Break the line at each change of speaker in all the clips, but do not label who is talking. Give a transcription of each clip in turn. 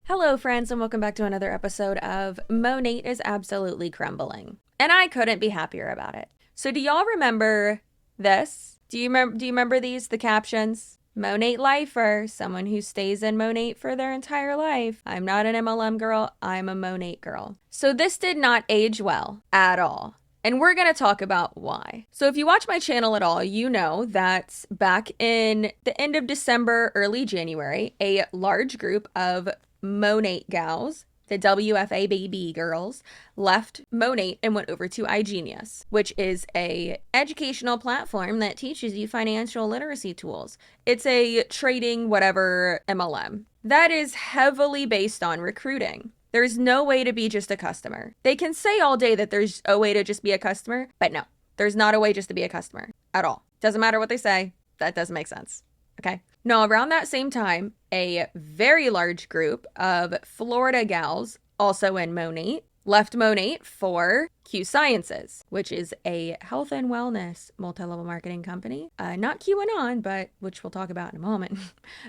Hello, friends, and welcome back to another episode of Monat is absolutely crumbling. And I couldn't be happier about it. So do y'all remember this? Do you remember these, the captions? Monat lifer, someone who stays in Monat for their entire life. I'm not an MLM girl, I'm a Monat girl. So this did not age well at all. And we're going to talk about why. So if you watch my channel at all, you know that back in the end of December, early January, a large group of Monat gals, the WFA baby girls, left Monat and went over to iGenius, which is a educational platform that teaches you financial literacy tools. It's a trading whatever MLM that is heavily based on recruiting. There's no way to be just a customer. They can say all day that there's a way to just be a customer, but no, there's not a way just to be a customer at all. Doesn't matter what they say. That doesn't make sense. Okay. Now, around that same time, a very large group of Florida gals, also in Monat, left Monat for Q Sciences, which is a health and wellness multi-level marketing company. Not QAnon, but which we'll talk about in a moment,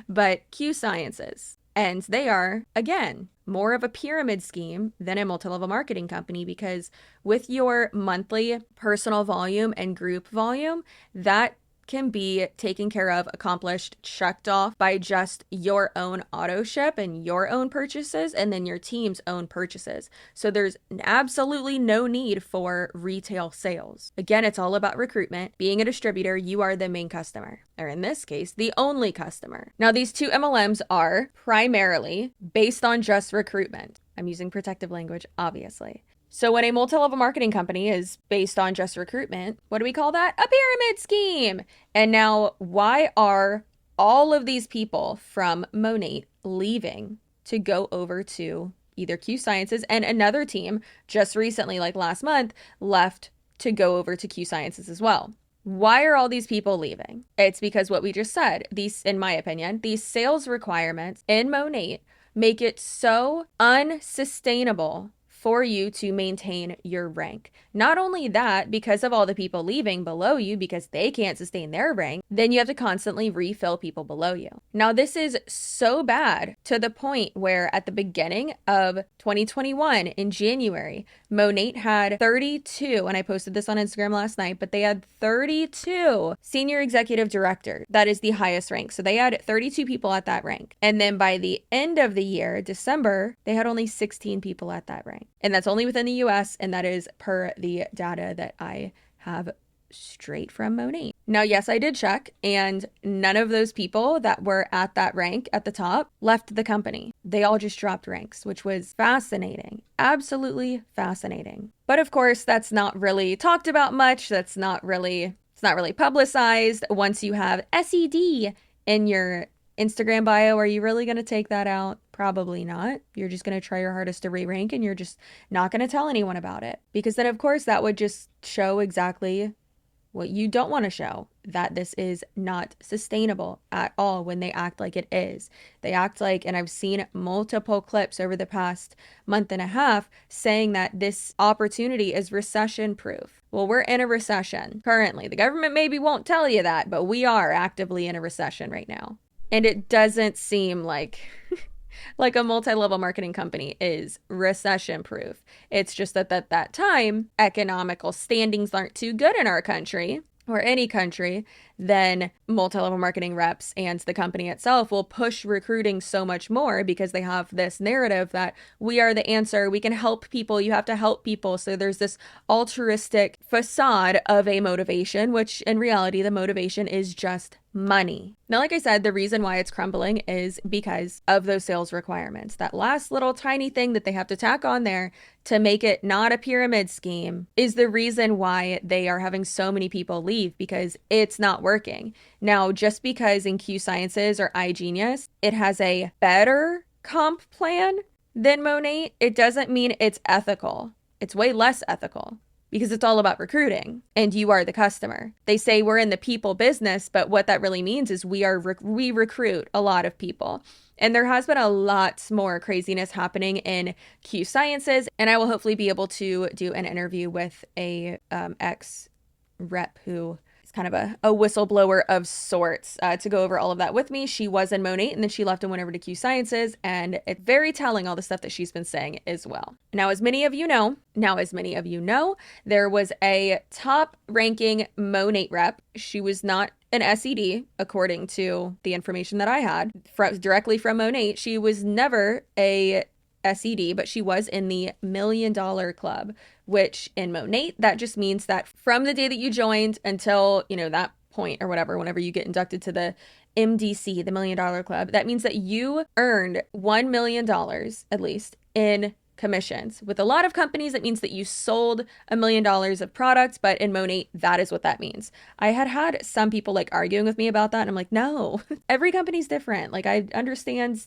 but Q Sciences. And they are, again, more of a pyramid scheme than a multi-level marketing company, because with your monthly personal volume and group volume, that can be taken care of, accomplished, checked off by just your own auto ship and your own purchases, and then your team's own purchases. So there's absolutely no need for retail sales. Again, it's all about recruitment. Being a distributor, you are the main customer, or in this case, the only customer. Now, these two MLMs are primarily based on just recruitment. I'm using protective language, obviously. So when a multi-level marketing company is based on just recruitment, what do we call that? A pyramid scheme. And now, why are all of these people from Monat leaving to go over to either Q Sciences, and another team just recently, like last month, left to go over to Q Sciences as well? Why are all these people leaving? It's because what we just said, these, in my opinion, these sales requirements in Monat make it so unsustainable for you to maintain your rank. Not only that, because of all the people leaving below you because they can't sustain their rank, then you have to constantly refill people below you. Now, this is so bad to the point where at the beginning of 2021 in January, Monat had 32, and I posted this on Instagram last night, but they had 32 senior executive directors. That is the highest rank. So they had 32 people at that rank. And then by the end of the year, December, they had only 16 people at that rank. And that's only within the US, and that is per the data that I have straight from Monat. Now, yes, I did check, and none of those people that were at that rank at the top left the company. They all just dropped ranks, which was fascinating. Absolutely fascinating. But of course, that's not really talked about much. It's not really publicized. Once you have SED in your Instagram bio, are you really going to take that out? Probably not. You're just going to try your hardest to re-rank, and you're just not going to tell anyone about it. Because then, of course, that would just show exactly what you don't want to show, that this is not sustainable at all when they act like it is. They act like, and I've seen multiple clips over the past month and a half saying that this opportunity is recession proof. Well, we're in a recession currently. The government maybe won't tell you that, but we are actively in a recession right now. And it doesn't seem like like a multi-level marketing company is recession proof. It's just that at that time, economical standings aren't too good in our country or any country, then multi-level marketing reps and the company itself will push recruiting so much more because they have this narrative that we are the answer, we can help people, you have to help people. So there's this altruistic facade of a motivation, which in reality, the motivation is just money. Now, like I said, the reason why it's crumbling is because of those sales requirements. That last little tiny thing that they have to tack on there to make it not a pyramid scheme is the reason why they are having so many people leave, because it's not working. Now, just because in Q Sciences or iGenius, it has a better comp plan than Monat, it doesn't mean it's ethical. It's way less ethical, because it's all about recruiting and you are the customer. They say we're in the people business, but what that really means is we recruit a lot of people. And there has been a lot more craziness happening in Q Sciences, and I will hopefully be able to do an interview with a ex rep who is kind of a whistleblower of sorts to go over all of that with me. She was in Monat, and then she left and went over to Q Sciences, and it's very telling, all the stuff that she's been saying as well. Now, as many of you know, there was a top-ranking Monat rep. She was not an SED, according to the information that I had directly from Monat. She was never a SED, but she was in the $1 Million Club, which in Monat, that just means that from the day that you joined until, that point or whatever, whenever you get inducted to the MDC, the $1 Million Club, that means that you earned $1 million at least in commissions. With a lot of companies, it means that you sold $1 million of products, but in Monat, that is what that means. I had some people like arguing with me about that, and I'm like, no, every company's different. Like, I understand,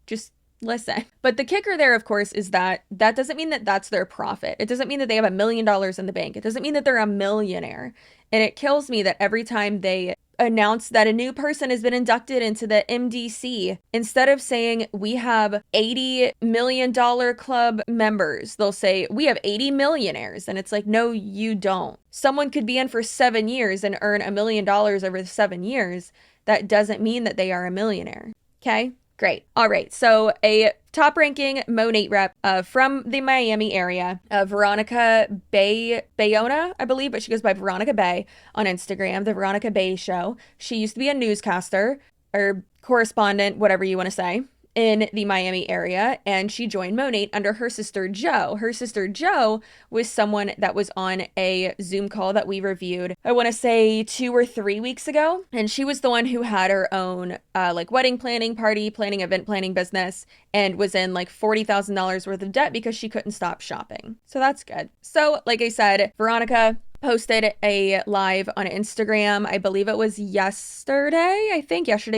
just listen. But the kicker there, of course, is that doesn't mean that that's their profit. It doesn't mean that they have $1 million in the bank. It doesn't mean that they're a millionaire. And it kills me that every time they announce that a new person has been inducted into the MDC, instead of saying we have $80 million club members, they'll say we have 80 millionaires. And it's like, no, you don't. Someone could be in for 7 years and earn $1 million over the 7 years. That doesn't mean that they are a millionaire. Okay? Great. All right. So a top-ranking Monat rep from the Miami area, Veronica Bayona, I believe, but she goes by Veronica Bay on Instagram, the Veronica Bay Show. She used to be a newscaster or correspondent, whatever you want to say, in the Miami area, and she joined Monat under her sister Jo. Her sister Jo was someone that was on a Zoom call that we reviewed, I want to say 2 or 3 weeks ago, and she was the one who had her own like wedding planning, party planning, event planning business, and was in like $40,000 worth of debt because she couldn't stop shopping. So that's good. So like I said, Veronica posted a live on Instagram. I believe it was yesterday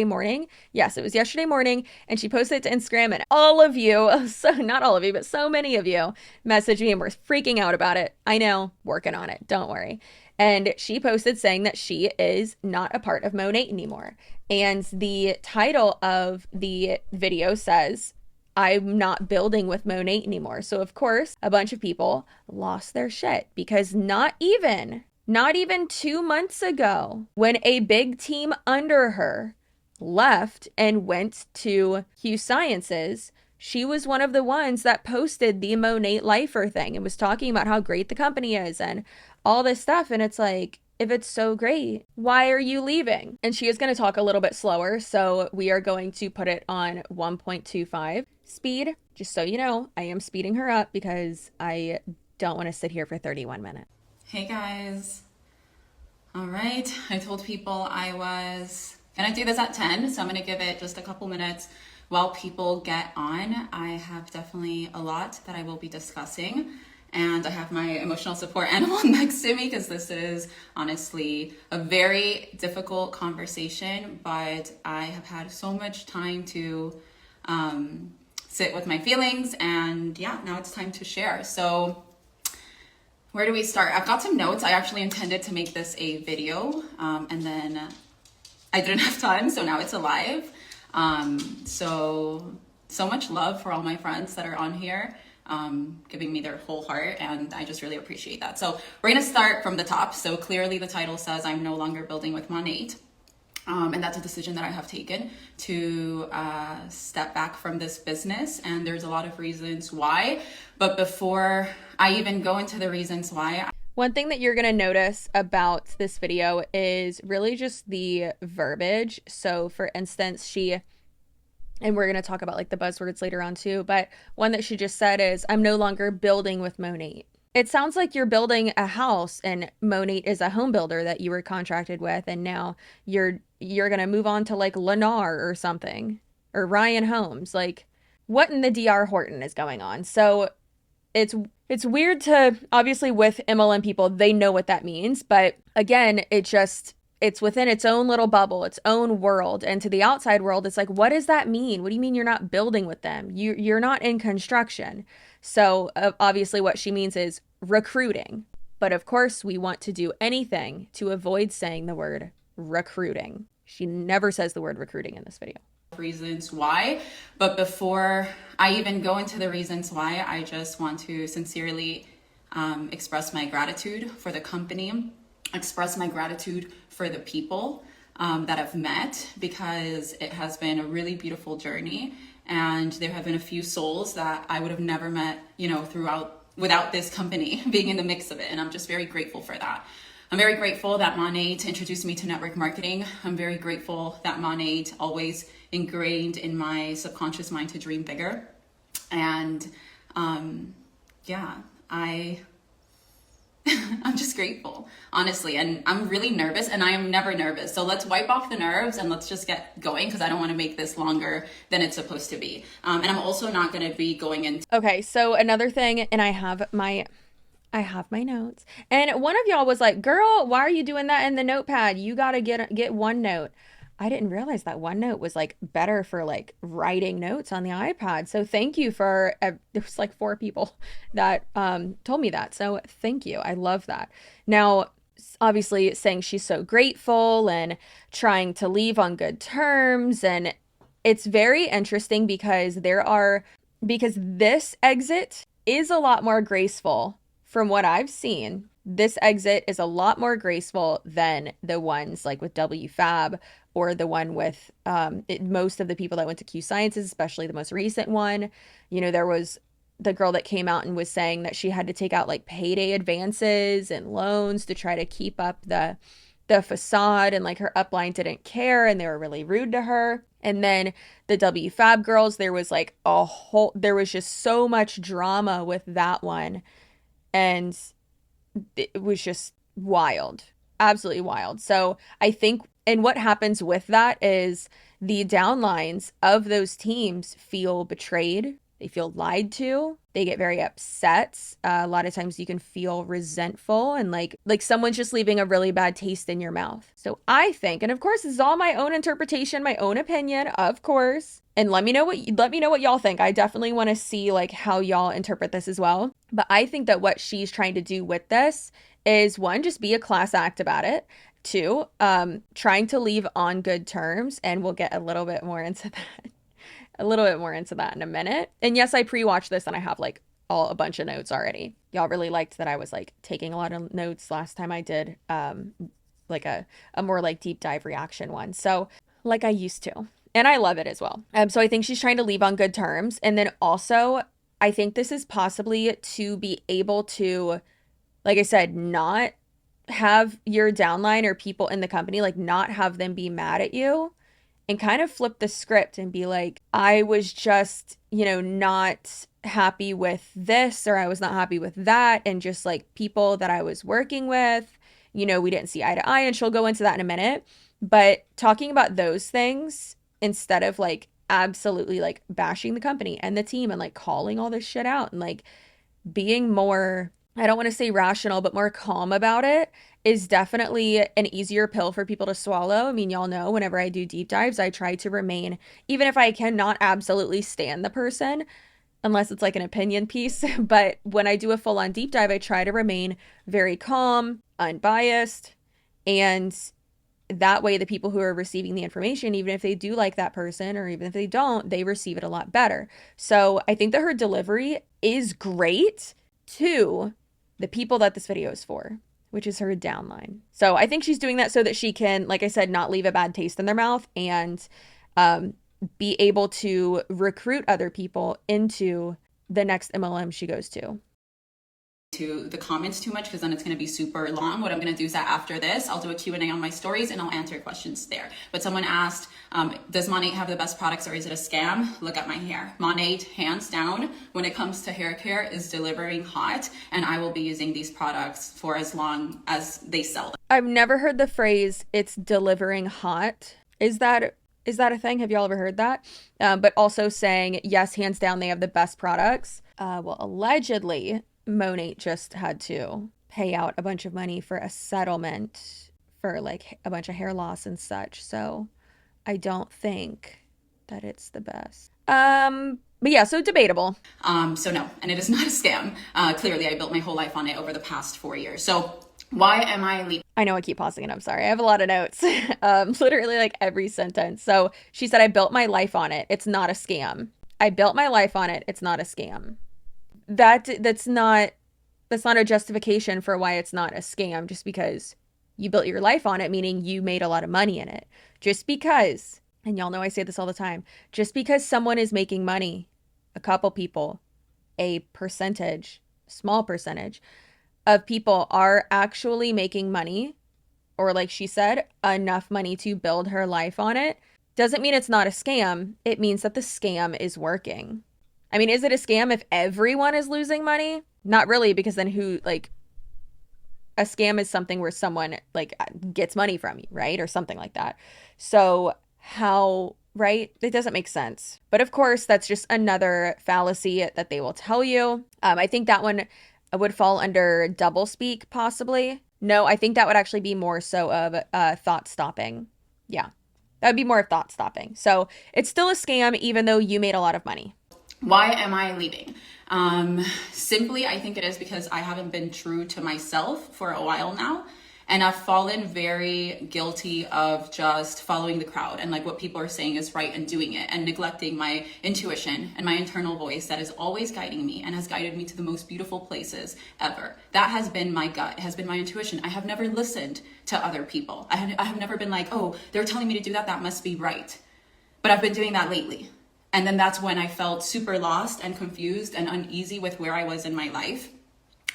morning. Yes, it was yesterday morning. And she posted it to Instagram, and all of you, so not all of you, but so many of you messaged me and were freaking out about it. I know, working on it. Don't worry. And she posted saying that she is not a part of Monat anymore. And the title of the video says, I'm not building with Monat anymore. So of course, a bunch of people lost their shit because not even 2 months ago, when a big team under her left and went to Q Sciences, she was one of the ones that posted the Monat Lifer thing and was talking about how great the company is and all this stuff. And it's like, if it's so great, why are you leaving? And she is going to talk a little bit slower, so we are going to put it on 1.25 speed. Just so you know, I am speeding her up because I don't want to sit here for 31 minutes.
Hey guys. All right, I told people I was going to do this at 10, so I'm going to give it just a couple minutes while people get on. I have definitely a lot that I will be discussing. And I have my emotional support animal next to me because this is honestly a very difficult conversation, but I have had so much time to sit with my feelings, and yeah, now it's time to share. So where do we start? I've got some notes. I actually intended to make this a video, and then I didn't have time, so now it's a live. So much love for all my friends that are on here. Giving me their whole heart, and I just really appreciate that. So we're going to start from the top. So clearly the title says I'm no longer building with Monat, and that's a decision that I have taken to step back from this business, and there's a lot of reasons why. But before I even go into the reasons why,
one thing that you're going to notice about this video is really just the verbiage. So for instance, and we're going to talk about like the buzzwords later on too, but one that she just said is, I'm no longer building with Monat. It sounds like you're building a house and Monat is a home builder that you were contracted with, and now you're going to move on to like Lennar or something, or Ryan Homes. Like, what in the DR Horton is going on? So it's weird to, obviously with MLM people, they know what that means, but again, it's within its own little bubble, its own world. And to the outside world, it's like, what does that mean? What do you mean you're not building with them? You're not in construction. So obviously what she means is recruiting. But of course, we want to do anything to avoid saying the word recruiting. She never says the word recruiting in this video.
Reasons why. But before I even go into the reasons why, I just want to sincerely express my gratitude for the company express my gratitude for the people that I've met, because it has been a really beautiful journey. And there have been a few souls that I would have never met, without this company being in the mix of it. And I'm just very grateful for that. I'm very grateful that Monat introduced me to network marketing. I'm very grateful that Monat always ingrained in my subconscious mind to dream bigger. And I'm just grateful, honestly. And I'm really nervous, and I am never nervous. So let's wipe off the nerves and let's just get going, because I don't want to make this longer than it's supposed to be. And I'm also not going to be going into...
Okay, so another thing, and I have my notes. And one of y'all was like, girl, why are you doing that in the notepad? You got to get OneNote. I didn't realize that OneNote was like better for like writing notes on the iPad. So thank you for, there was like 4 people that told me that. So thank you. I love that. Now, obviously saying she's so grateful and trying to leave on good terms. And it's very interesting because this exit is a lot more graceful from what I've seen. This exit is a lot more graceful than the ones like with WFAB or the one with most of the people that went to Q Sciences, especially the most recent one. There was the girl that came out and was saying that she had to take out like payday advances and loans to try to keep up the facade, and like her upline didn't care and they were really rude to her. And then the WFAB girls, there was just so much drama with that one. And it was just wild, absolutely wild. So I think, and what happens with that is the downlines of those teams feel betrayed. They feel lied to. They get very upset. A lot of times you can feel resentful and like someone's just leaving a really bad taste in your mouth. So I think, and of course this is all my own interpretation, my own opinion, of course. And let me know what y'all think. I definitely want to see like how y'all interpret this as well. But I think that what she's trying to do with this is, 1, just be a class act about it. 2, trying to leave on good terms, and we'll get a little bit more into that in a minute. And yes, I pre-watched this and I have like a bunch of notes already. Y'all really liked that I was like taking a lot of notes last time I did like a more like deep dive reaction one. So like I used to. And I love it as well. So I think she's trying to leave on good terms. And then also, I think this is possibly to be able to, like I said, not have your downline or people in the company, like not have them be mad at you, and kind of flip the script and be like, I was just, not happy with this, or I was not happy with that. And just like people that I was working with, we didn't see eye to eye. And she'll go into that in a minute. But talking about those things instead of like absolutely like bashing the company and the team and like calling all this shit out and like being more, I don't want to say rational, but more calm about it, is definitely an easier pill for people to swallow. I mean, y'all know whenever I do deep dives, I try to remain, even if I cannot absolutely stand the person, unless it's like an opinion piece. But when I do a full on deep dive, I try to remain very calm, unbiased, and that way the people who are receiving the information, even if they do like that person or even if they don't, they receive it a lot better. So I think that her delivery is great to the people that this video is for, which is her downline. So I think she's doing that so that she can, like I said, not leave a bad taste in their mouth and be able to recruit other people into the next MLM she goes to
the comments too much, because then it's going to be super long. What I'm going to do is that after this, I'll do a Q&A on my stories and I'll answer questions there. But someone asked, does Monat have the best products or is it a scam? Look at my hair. Monat, hands down, when it comes to hair care, is delivering hot, and I will be using these products for as long as they sell them.
I've never heard the phrase, it's delivering hot. Is that a thing? Have y'all ever heard that? But also saying, yes, hands down, they have the best products. Well, allegedly, Monat just had to pay out a bunch of money for a settlement for like a bunch of hair loss and such. So I don't think that it's the best. But yeah, so debatable.
So no, and it is not a scam. Clearly, I built my whole life on it over the past 4 years. So why am I leaving?
I know I keep pausing and I'm sorry. I have a lot of notes. Literally like every sentence. So she said, I built my life on it. It's not a scam. I built my life on it. It's not a scam. That's not a justification for why it's not a scam, just because You built your life on it, meaning you made a lot of money in it. Just because, and y'all know I say this all the time, just because someone is making money, a couple people, a percentage, small percentage of people are actually making money, or like she said, enough money to build her life on it, doesn't mean it's not a scam. It means that the scam is working. I mean, is it a scam if everyone is losing money? Not really, because then who, like, a scam is something where someone like gets money from you, right? Or something like that. So how, right? It doesn't make sense. But of course, that's just another fallacy that they will tell you. I think that one would fall under double speak, possibly. No, I think that would actually be more so of thought stopping. Yeah, that would be more of thought stopping. So it's still a scam, even though you made a lot of money.
Why am I leaving? Simply, I think it is because I haven't been true to myself for a while now. And I've fallen very guilty of just following the crowd and like what people are saying is right and doing it and neglecting my intuition and my internal voice that is always guiding me and has guided me to the most beautiful places ever. That has been my gut, has been my intuition. I have never listened to other people. I have never been like, oh, they're telling me to do that. That must be right. But I've been doing that lately. And then that's when I felt super lost and confused and uneasy with where I was in my life.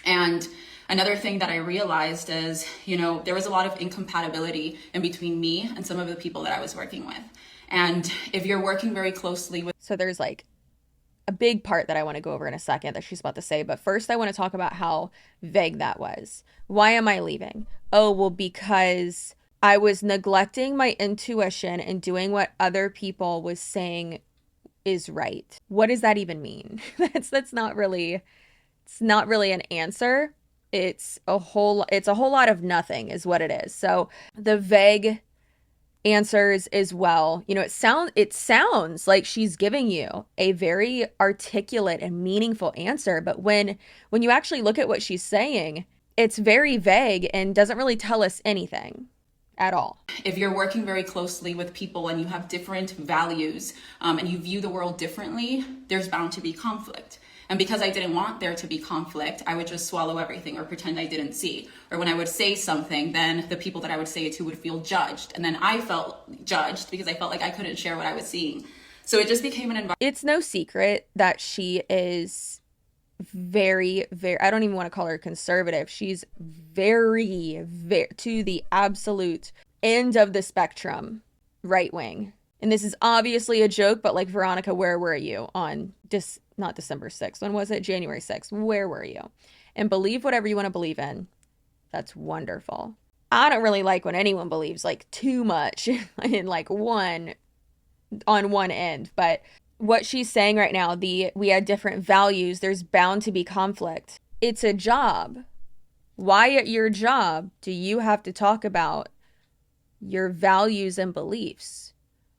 And another thing that I realized is, there was a lot of incompatibility in between me and some of the people that I was working with. And if you're working very closely with...
So there's like a big part that I want to go over in a second that she's about to say. But first I want to talk about how vague that was. Why am I leaving? Oh, well, because I was neglecting my intuition and doing what other people was saying is right. What does that even mean? That's not really, it's not really an answer. It's a whole lot of nothing is what it is. So the vague answers as well, it sounds like she's giving you a very articulate and meaningful answer, but when you actually look at what she's saying, it's very vague and doesn't really tell us anything at all.
If you're working very closely with people and you have different values and you view the world differently, there's bound to be conflict. And because I didn't want there to be conflict, I would just swallow everything or pretend I didn't see. Or when I would say something, then the people that I would say it to would feel judged. And then I felt judged because I felt like I couldn't share what I was seeing. So it just became an environment.
It's no secret that she is very, very, I don't even want to call her conservative. She's very, very to the absolute end of the spectrum, right wing. And this is obviously a joke, but like, Veronica, where were you on not December 6th? When was it? January 6th. Where were you? And believe whatever you want to believe in. That's wonderful. I don't really like when anyone believes like too much in like on one end, but what she's saying right now, we had different values, there's bound to be conflict. It's a job. Why at your job do you have to talk about your values and beliefs?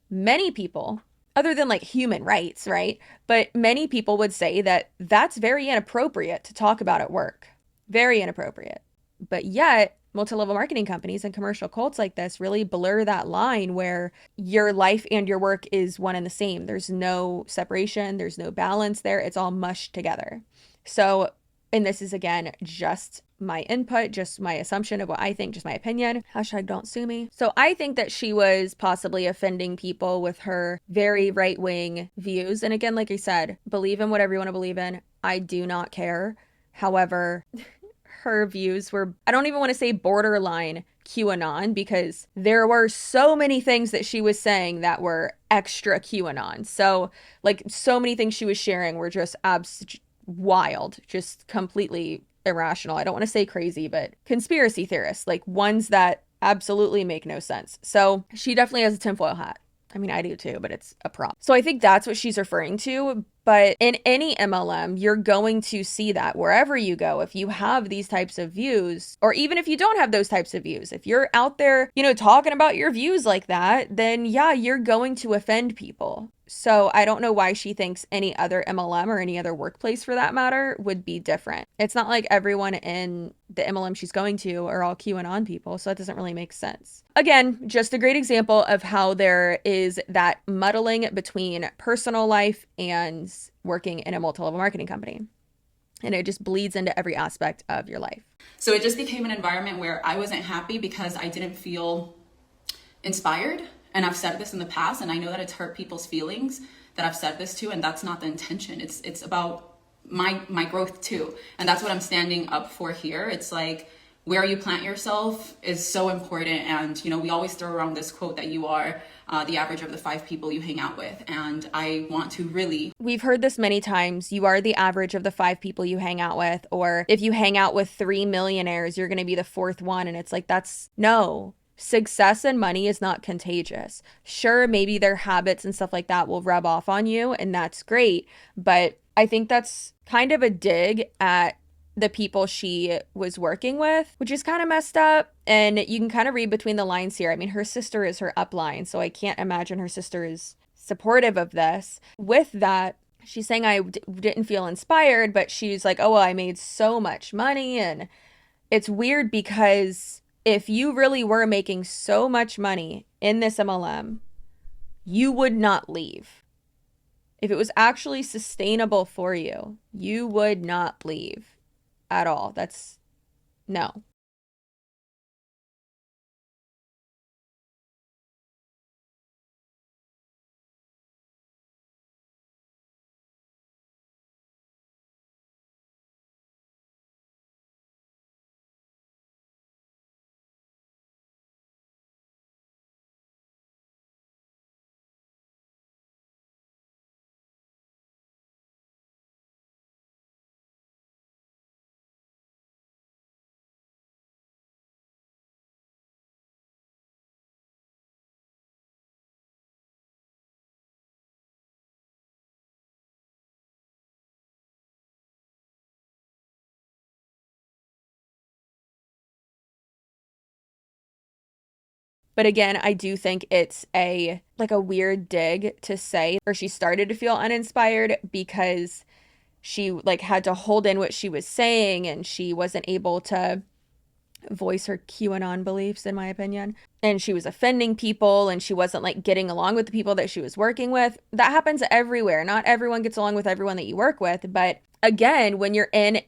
Many people, other than like human rights, right? But many people would say that that's very inappropriate to talk about at work. Very inappropriate. But yet, multi-level marketing companies and commercial cults like this really blur that line where your life and your work is one and the same. There's no separation. There's no balance there. It's all mushed together. So, and this is, again, just my input, just my assumption of what I think, just my opinion. Hashtag don't sue me. So I think that she was possibly offending people with her very right-wing views. And again, like I said, believe in whatever you want to believe in. I do not care. However, her views were, I don't even want to say borderline QAnon, because there were so many things that she was saying that were extra QAnon. So like, so many things she was sharing were just wild, just completely irrational. I don't want to say crazy, but conspiracy theorists, like ones that absolutely make no sense. So she definitely has a tinfoil hat. I mean, I do too, but it's a prop. So I think that's what she's referring to. But in any MLM, you're going to see that wherever you go. If you have these types of views, or even if you don't have those types of views, if you're out there, talking about your views like that, then yeah, you're going to offend people. So I don't know why she thinks any other MLM or any other workplace for that matter would be different. It's not like everyone in the MLM she's going to are all QAnon people, so that doesn't really make sense. Again, just a great example of how there is that muddling between personal life and working in a multi-level marketing company. and it just bleeds into every aspect of your life.
So it just became an environment where I wasn't happy because I didn't feel inspired. And I've said this in the past, and I know that it's hurt people's feelings that I've said this to, and that's not the intention. It's about my growth too. And that's what I'm standing up for here. It's like, where you plant yourself is so important. And, you know, we always throw around this quote that you are the average of the 5 people you hang out with. And I want to really...
We've heard this many times. You are the average of the 5 people you hang out with. Or if you hang out with 3 millionaires, you're going to be the 4th one. And it's like, no. Success and money is not contagious. Sure, maybe their habits and stuff like that will rub off on you, and that's great. But I think that's kind of a dig at the people she was working with, which is kind of messed up. And you can kind of read between the lines here. I mean, her sister is her upline, so I can't imagine her sister is supportive of this. With that, she's saying I didn't feel inspired, but she's like, oh, well, I made so much money. And it's weird because if you really were making so much money in this MLM, you would not leave. If it was actually sustainable for you, you would not leave at all. That's no. But again, I do think it's a weird dig to say, or she started to feel uninspired because she had to hold in what she was saying and she wasn't able to voice her QAnon beliefs, in my opinion. And she was offending people and she wasn't getting along with the people that she was working with. That happens everywhere. Not everyone gets along with everyone that you work with. But again, when you're in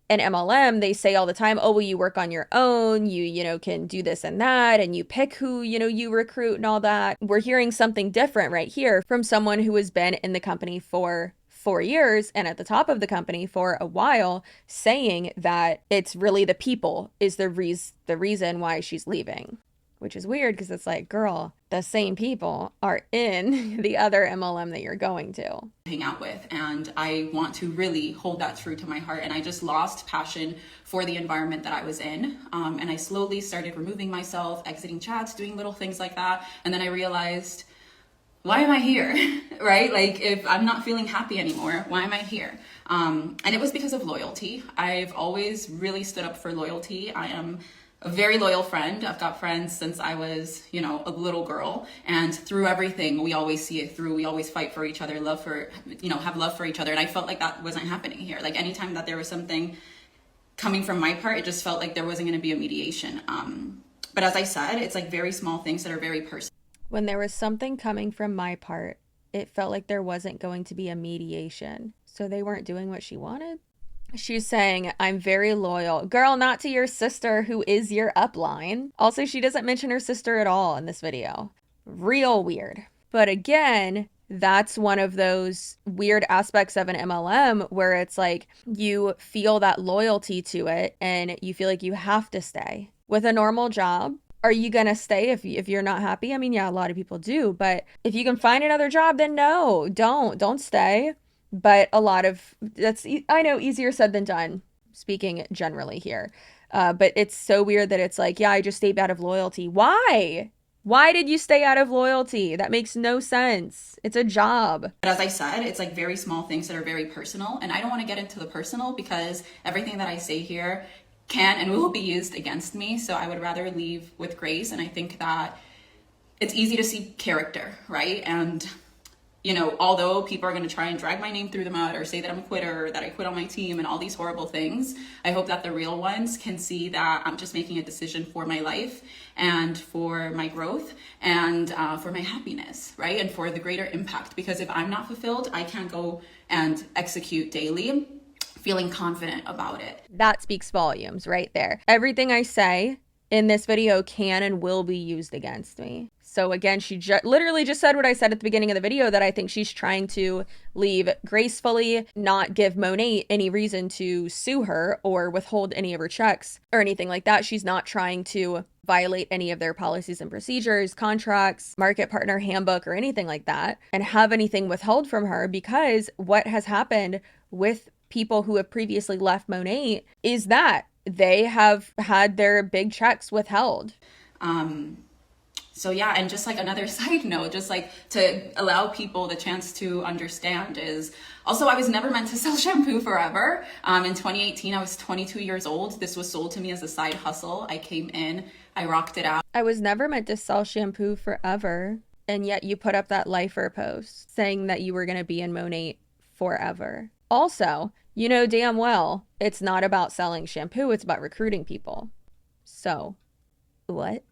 an MLM, they say all the time, oh, well, you work on your own, you can do this and that, and you pick who, you recruit and all that. We're hearing something different right here from someone who has been in the company for 4 years and at the top of the company for a while, saying that it's really the people is the reason why she's leaving. Which is weird because it's like, girl, the same people are in the other MLM that you're going to
hang out with. And I want to really hold that true to my heart. And I just lost passion for the environment that I was in. And I slowly started removing myself, exiting chats, doing little things like that. And then I realized, why am I here? Right? If I'm not feeling happy anymore, why am I here? And it was because of loyalty. I've always really stood up for loyalty. I am a very loyal friend. I've got friends since I was, a little girl, and through everything, we always see it through. We always fight for each other, have love for each other. And I felt like that wasn't happening here. Anytime that there was something coming from my part, it just felt like there wasn't going to be a mediation. But as I said, it's very small things that are very personal.
When there was something coming from my part, it felt like there wasn't going to be a mediation. So they weren't doing what she wanted. She's saying, I'm very loyal. Girl, not to your sister who is your upline. Also, she doesn't mention her sister at all in this video. Real weird. But again, that's one of those weird aspects of an MLM where it's you feel that loyalty to it and you feel like you have to stay. With a normal job, are you going to stay if you're not happy? I mean, yeah, a lot of people do. But if you can find another job, then no, don't stay. But I know, easier said than done, speaking generally here. But it's so weird that it's yeah, I just stayed out of loyalty. Why? Why did you stay out of loyalty? That makes no sense. It's a job.
But as I said, it's very small things that are very personal. And I don't want to get into the personal because everything that I say here can and will be used against me. So I would rather leave with grace. And I think that it's easy to see character, right? And although people are going to try and drag my name through the mud or say that I'm a quitter or that I quit on my team and all these horrible things, I hope that the real ones can see that I'm just making a decision for my life and for my growth and for my happiness, right? And for the greater impact. Because if I'm not fulfilled, I can't go and execute daily feeling confident about it.
That speaks volumes right there. Everything I say in this video can and will be used against me. So again, she literally just said what I said at the beginning of the video, that I think she's trying to leave gracefully, not give Monat any reason to sue her or withhold any of her checks or anything like that. She's not trying to violate any of their policies and procedures, contracts, market partner handbook, or anything like that, and have anything withheld from her, because what has happened with people who have previously left Monat is that they have had their big checks withheld.
So yeah, and just like another side note, just like to allow people the chance to understand, is also I was never meant to sell shampoo forever. In 2018, I was 22 years old. This was sold to me as a side hustle. I came in, I rocked it out.
I was never meant to sell shampoo forever. And yet you put up that lifer post saying that you were going to be in Monat forever. Also, you know damn well it's not about selling shampoo, it's about recruiting people. So, what?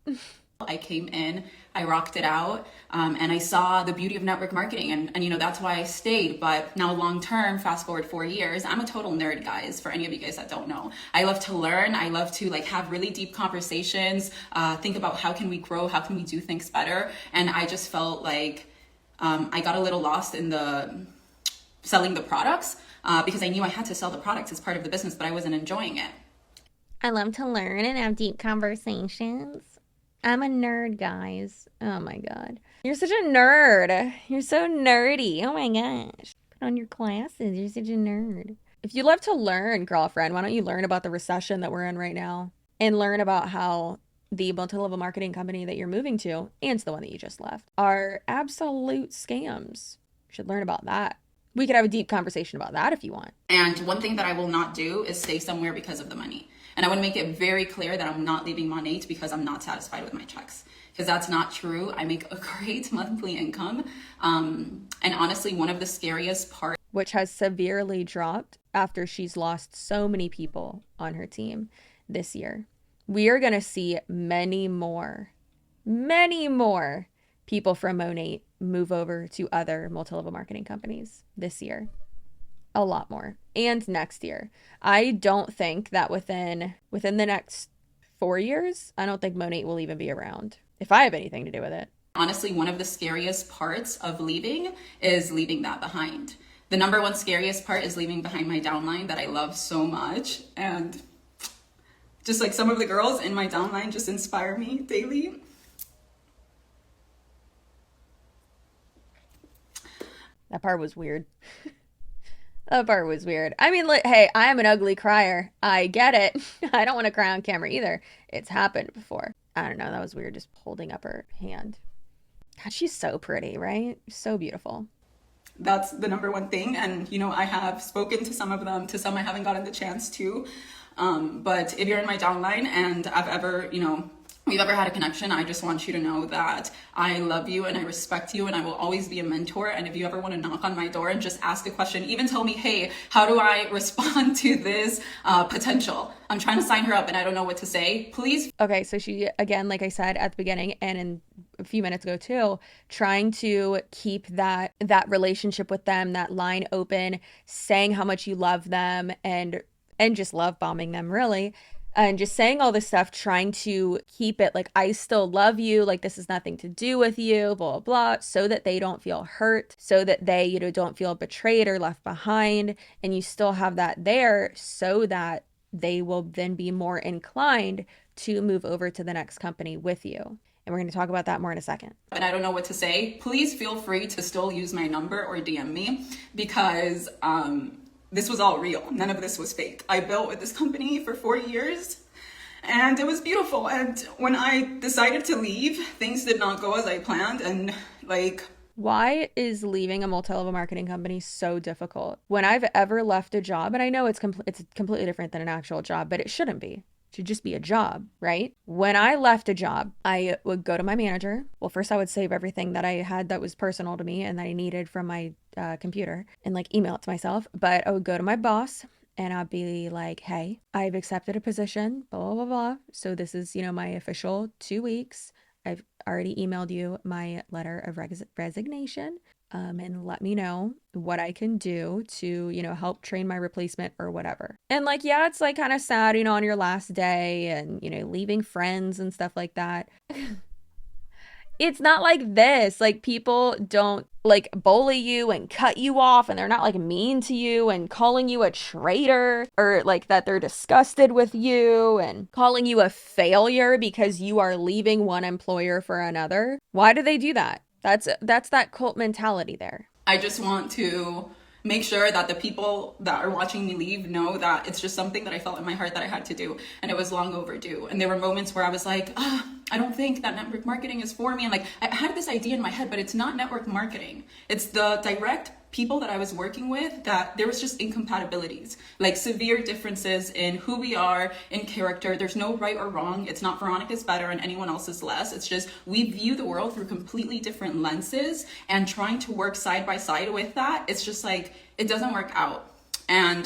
I came in, I rocked it out, and I saw the beauty of network marketing, and you know, that's why I stayed. But now long term, fast forward 4 years, I'm a total nerd, guys, for any of you guys that don't know. I love to learn, I love to like have really deep conversations, think about how can we grow, how can we do things better. And I just felt like I got a little lost in the selling the products, because I knew I had to sell the products as part of the business, but I wasn't enjoying it.
I love to learn and have deep conversations. I'm a nerd, guys. Oh my God. You're such a nerd. You're so nerdy. Oh my gosh. Put on your glasses. You're such a nerd. If you love to learn, girlfriend, why don't you learn about the recession that we're in right now and learn about how the multi-level marketing company that you're moving to, and the one that you just left, are absolute scams. You should learn about that. We could have a deep conversation about that if you want.
And one thing that I will not do is stay somewhere because of the money. And I want to make it very clear that I'm not leaving Monat because I'm not satisfied with my checks, because that's not true. I make a great monthly income. And honestly, one of the scariest parts,
which has severely dropped after she's lost so many people on her team this year. We are going to see many more people from Monat move over to other multi-level marketing companies this year. A lot more. And next year. I don't think that within the next 4 years, I don't think Monat will even be around, if I have anything to do with it.
Honestly, one of the scariest parts of leaving is leaving that behind. The number one scariest part is leaving behind my downline that I love so much. And just like some of the girls in my downline just inspire me daily.
That part was weird. That part was weird. I mean, hey, I'm an ugly crier. I get it. I don't want to cry on camera either. It's happened before. I don't know. That was weird, just holding up her hand. God, she's so pretty, right? So beautiful.
That's the number one thing. And, you know, I have spoken to some of them, to some I haven't gotten the chance to. But if you're in my downline and I've ever, we've ever had a connection, I just want you to know that I love you and I respect you and I will always be a mentor. And if you ever want to knock on my door and just ask a question, even tell me, hey, how do I respond to this potential? I'm trying to sign her up and I don't know what to say. Please.
Okay, so she, again, like I said at the beginning and in a few minutes ago too, trying to keep that relationship with them, that line open, saying how much you love them and just love bombing them, really. And just saying all this stuff, trying to keep it like, I still love you, like this has nothing to do with you, blah, blah, blah, so that they don't feel hurt, so that they, don't feel betrayed or left behind. And you still have that there so that they will then be more inclined to move over to the next company with you. And we're going to talk about that more in a second.
And I don't know what to say. Please feel free to still use my number or DM me because, this was all real. None of this was fake. I built with this company for 4 years and it was beautiful. And when I decided to leave, things did not go as I planned. And
why is leaving a multi-level marketing company so difficult? When I've ever left a job, and I know it's completely different than an actual job, but it shouldn't be. It should just be a job, right? When I left a job, I would go to my manager. Well, first I would save everything that I had that was personal to me and that I needed from my computer and email it to myself. But I would go to my boss and I'd be like, hey, I've accepted a position, blah, blah, blah, blah. So this is, my official 2 weeks. I've already emailed you my letter of resignation. and let me know what I can do to, help train my replacement or whatever. And like, yeah, it's like kind of sad, on your last day and, leaving friends and stuff like that. It's not like this. Like, people don't like bully you and cut you off, and they're not like mean to you and calling you a traitor, or like that they're disgusted with you and calling you a failure because you are leaving one employer for another. Why do they do that? That's that cult mentality there.
I just want to make sure that the people that are watching me leave know that it's just something that I felt in my heart that I had to do, and it was long overdue. And there were moments where I was like, I don't think that network marketing is for me. And like, I had this idea in my head, but it's not network marketing. It's the direct people that I was working with that there was just incompatibilities, like severe differences in who we are, in character. There's no right or wrong. It's not Veronica's better and anyone else's less. It's just we view the world through completely different lenses, and trying to work side by side with that, it's just like, it doesn't work out. And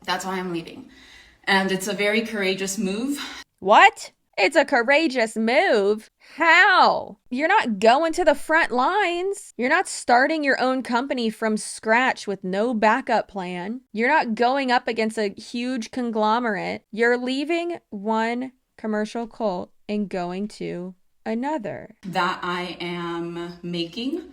that's why I'm leaving. And it's a very courageous move.
What? It's a courageous move? How? You're not going to the front lines. You're not starting your own company from scratch with no backup plan. You're not going up against a huge conglomerate. You're leaving one commercial cult and going to another.
That I am making,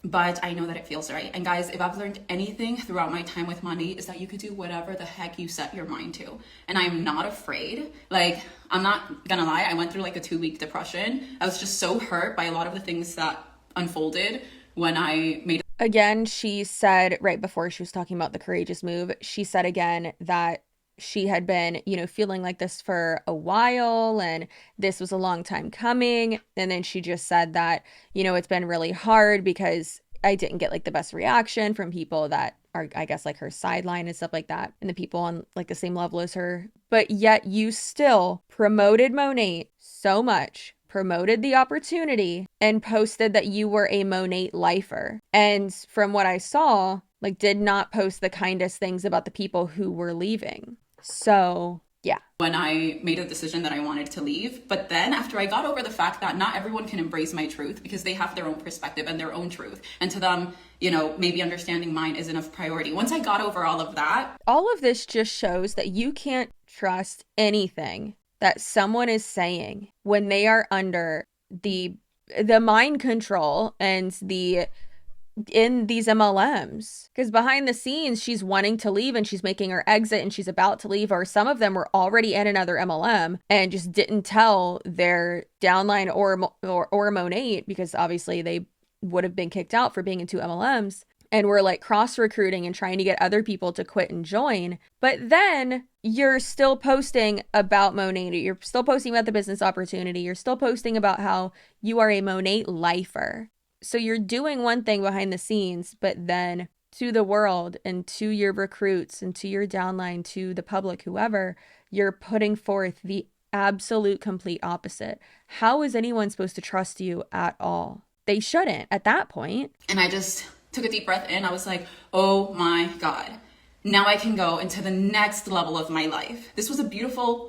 but I know that it feels right. And guys, if I've learned anything throughout my time with money, is that you could do whatever the heck you set your mind to. And I am not afraid. Like, I'm not gonna lie, I went through like a 2-week depression. I was just so hurt by a lot of the things that unfolded when I made.
Again, she said right before she was talking about the courageous move, she said again that she had been, feeling like this for a while, and this was a long time coming. And then she just said that, it's been really hard because I didn't get like the best reaction from people that are, I guess, like her sideline and stuff like that, and the people on like the same level as her. But yet you still promoted Monat so much, promoted the opportunity, and posted that you were a Monat lifer. And from what I saw, like, did not post the kindest things about the people who were leaving. So, yeah.
When I made a decision that I wanted to leave. But then after I got over the fact that not everyone can embrace my truth because they have their own perspective and their own truth. And to them, maybe understanding mine isn't a priority. Once I got over all of that.
All of this just shows that you can't trust anything that someone is saying when they are under the mind control and in these MLMs, because behind the scenes she's wanting to leave and she's making her exit and she's about to leave, or some of them were already in another MLM and just didn't tell their downline or Monat, because obviously they would have been kicked out for being in 2 MLMs, and we're like cross recruiting and trying to get other people to quit and join. But then you're still posting about Monat, you're still posting about the business opportunity, you're still posting about how you are a Monat lifer. So you're doing one thing behind the scenes, but then to the world and to your recruits and to your downline, to the public, whoever, you're putting forth the absolute complete opposite. How is anyone supposed to trust you at all? They shouldn't at that point.
And I just took a deep breath in. I was like, oh my God, now I can go into the next level of my life. This was a beautiful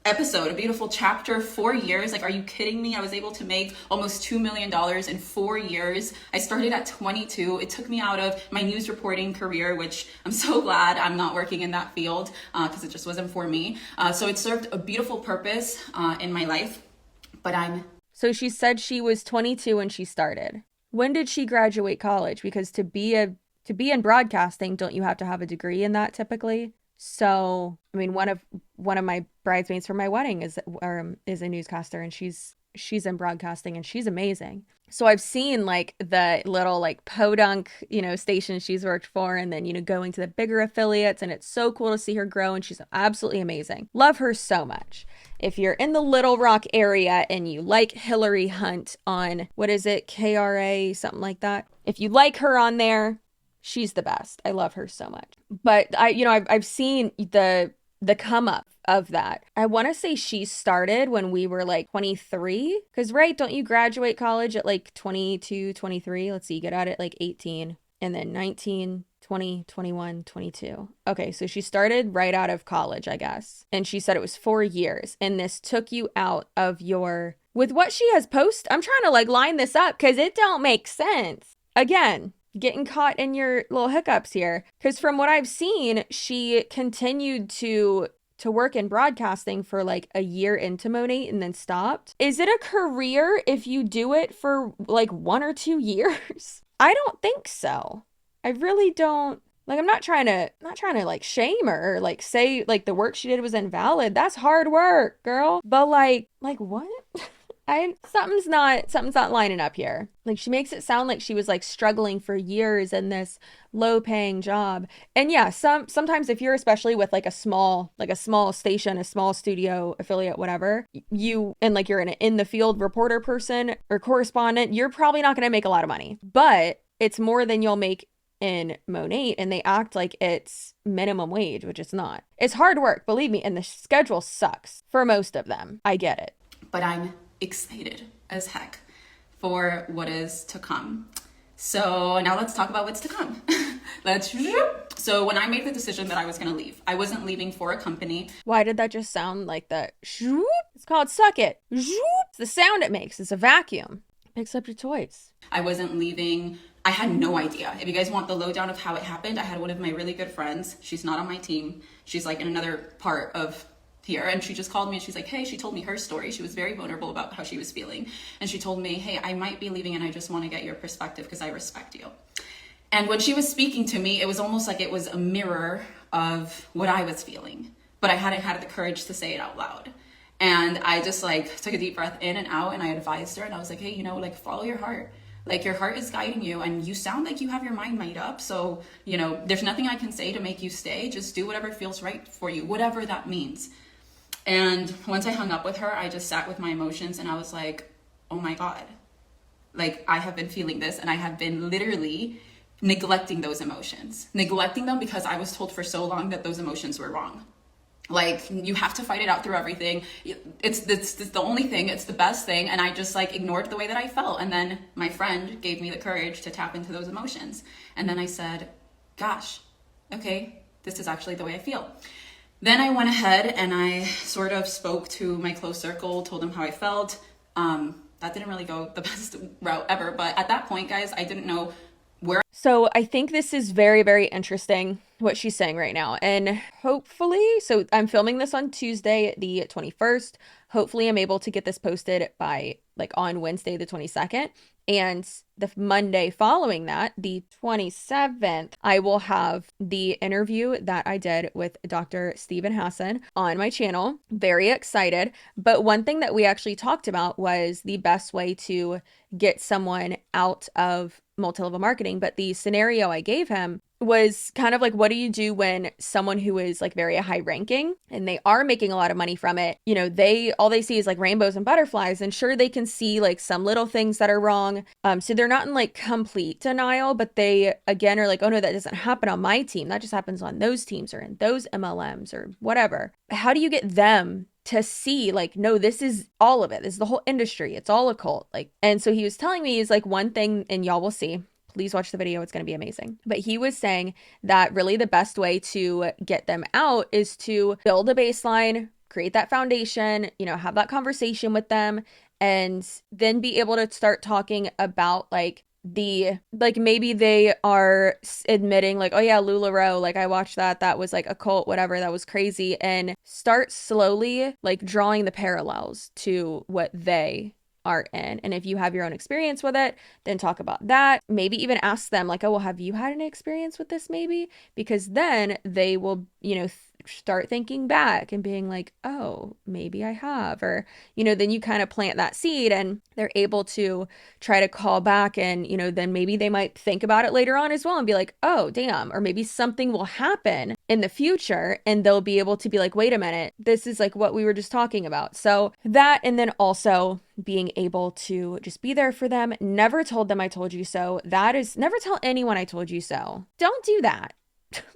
episode, a beautiful chapter. 4 years. Like, are you kidding me? I was able to make almost $2 million in 4 years. I started at 22. It took me out of my news reporting career, which I'm so glad I'm not working in that field because it just wasn't for me. So it served a beautiful purpose in my life, but
So she said she was 22 when she started. When did she graduate college? Because to be in broadcasting, don't you have to have a degree in that typically? So, I mean, one of my bridesmaids for my wedding is a newscaster, and she's in broadcasting, and she's amazing. So I've seen like the little like podunk, stations she's worked for, and then, going to the bigger affiliates, and it's so cool to see her grow, and she's absolutely amazing. Love her so much. If you're in the Little Rock area and you like Hillary Hunt on, what is it, KRA, something like that. If you like her on there, she's the best. I love her so much. But I've seen the come up of that. I want to say she started when we were like 23, because right, don't you graduate college at like 22, 23? Let's see, you get out at like 18, and then 19, 20, 21, 22. Okay, so she started right out of college, I guess. And she said it was 4 years, and this took you out of your with what she has posted, I'm trying to like line this up because it don't make sense. Again, getting caught in your little hiccups here. Because from what I've seen, she continued to work in broadcasting for like a year into Monat and then stopped. Is it a career if you do it for like 1 or 2 years? I don't think so. I really don't. Like, I'm not trying to like shame her or like say like the work she did was invalid. That's hard work, girl. But like what? Something's not lining up here. Like, she makes it sound like she was like struggling for years in this low paying job. And yeah, sometimes if you're especially with like a small station, a small studio affiliate, whatever, and like you're an in the field reporter person or correspondent, you're probably not going to make a lot of money. But it's more than you'll make in Monat, and they act like it's minimum wage, which it's not. It's hard work, believe me, and the schedule sucks for most of them. I get it.
But I'm excited as heck for what is to come. So now let's talk about what's to come. So when I made the decision that I was going to leave, I wasn't leaving for a company.
Why did that just sound like that? It's called Suck It. It's the sound it makes. It's a vacuum. It picks up your toys.
I wasn't leaving. I had no idea. If you guys want the lowdown of how it happened, I had one of my really good friends. She's not on my team. She's like in another part of here. And she just called me and she's like, hey, she told me her story. She was very vulnerable about how she was feeling. And she told me, hey, I might be leaving and I just want to get your perspective because I respect you. And when she was speaking to me, it was almost like it was a mirror of what I was feeling, but I hadn't had the courage to say it out loud. And I just like took a deep breath in and out, and I advised her, and I was like, hey, you know, like follow your heart. Like your heart is guiding you and you sound like you have your mind made up. So, you know, there's nothing I can say to make you stay. Just do whatever feels right for you, whatever that means. And once I hung up with her, I just sat with my emotions and I was like, oh my God, like I have been feeling this and I have been literally neglecting those emotions, neglecting them because I was told for so long that those emotions were wrong. Like, you have to fight it out through everything. It's the only thing, it's the best thing. And I just like ignored the way that I felt. And then my friend gave me the courage to tap into those emotions. And then I said, gosh, okay, this is actually the way I feel. Then I went ahead and I sort of spoke to my close circle, told them how I felt. That didn't really go the best route ever. But at that point, guys, I didn't know where.
So I think this is very, very interesting what she's saying right now. And hopefully, so I'm filming this on Tuesday, the 21st. Hopefully I'm able to get this posted by like on Wednesday, the 22nd. And the Monday following that, the 27th, I will have the interview that I did with Dr. Stephen Hassan on my channel. Very excited. But one thing that we actually talked about was the best way to get someone out of multi-level marketing. But the scenario I gave him was kind of like, what do you do when someone who is like very high ranking and they are making a lot of money from it, you know, all they see is like rainbows and butterflies, and sure, they can see like some little things that are wrong. So they're not in like complete denial, but they again are like, oh no, that doesn't happen on my team. That just happens on those teams or in those MLMs or whatever. How do you get them to see like, no, this is all of it. This is the whole industry. It's all a cult. Like, and so he was telling me is like one thing, and y'all will see. Please watch the video. It's going to be amazing. But he was saying that really the best way to get them out is to build a baseline, create that foundation, you know, have that conversation with them, and then be able to start talking about like maybe they are admitting like, oh yeah, LuLaRoe, like I watched that was like a cult, whatever, that was crazy, and start slowly like drawing the parallels to what they are in. And if you have your own experience with it, then talk about that. Maybe even ask them like, oh, well, have you had any experience with this maybe? Because then they will, you know, start thinking back and being like, oh, maybe I have, or, you know, then you kind of plant that seed and they're able to try to call back, and, you know, then maybe they might think about it later on as well and be like, oh, damn, or maybe something will happen in the future and they'll be able to be like, wait a minute, this is like what we were just talking about. So that, and then also being able to just be there for them. Never told them I told you so. That is, never tell anyone I told you so. Don't do that.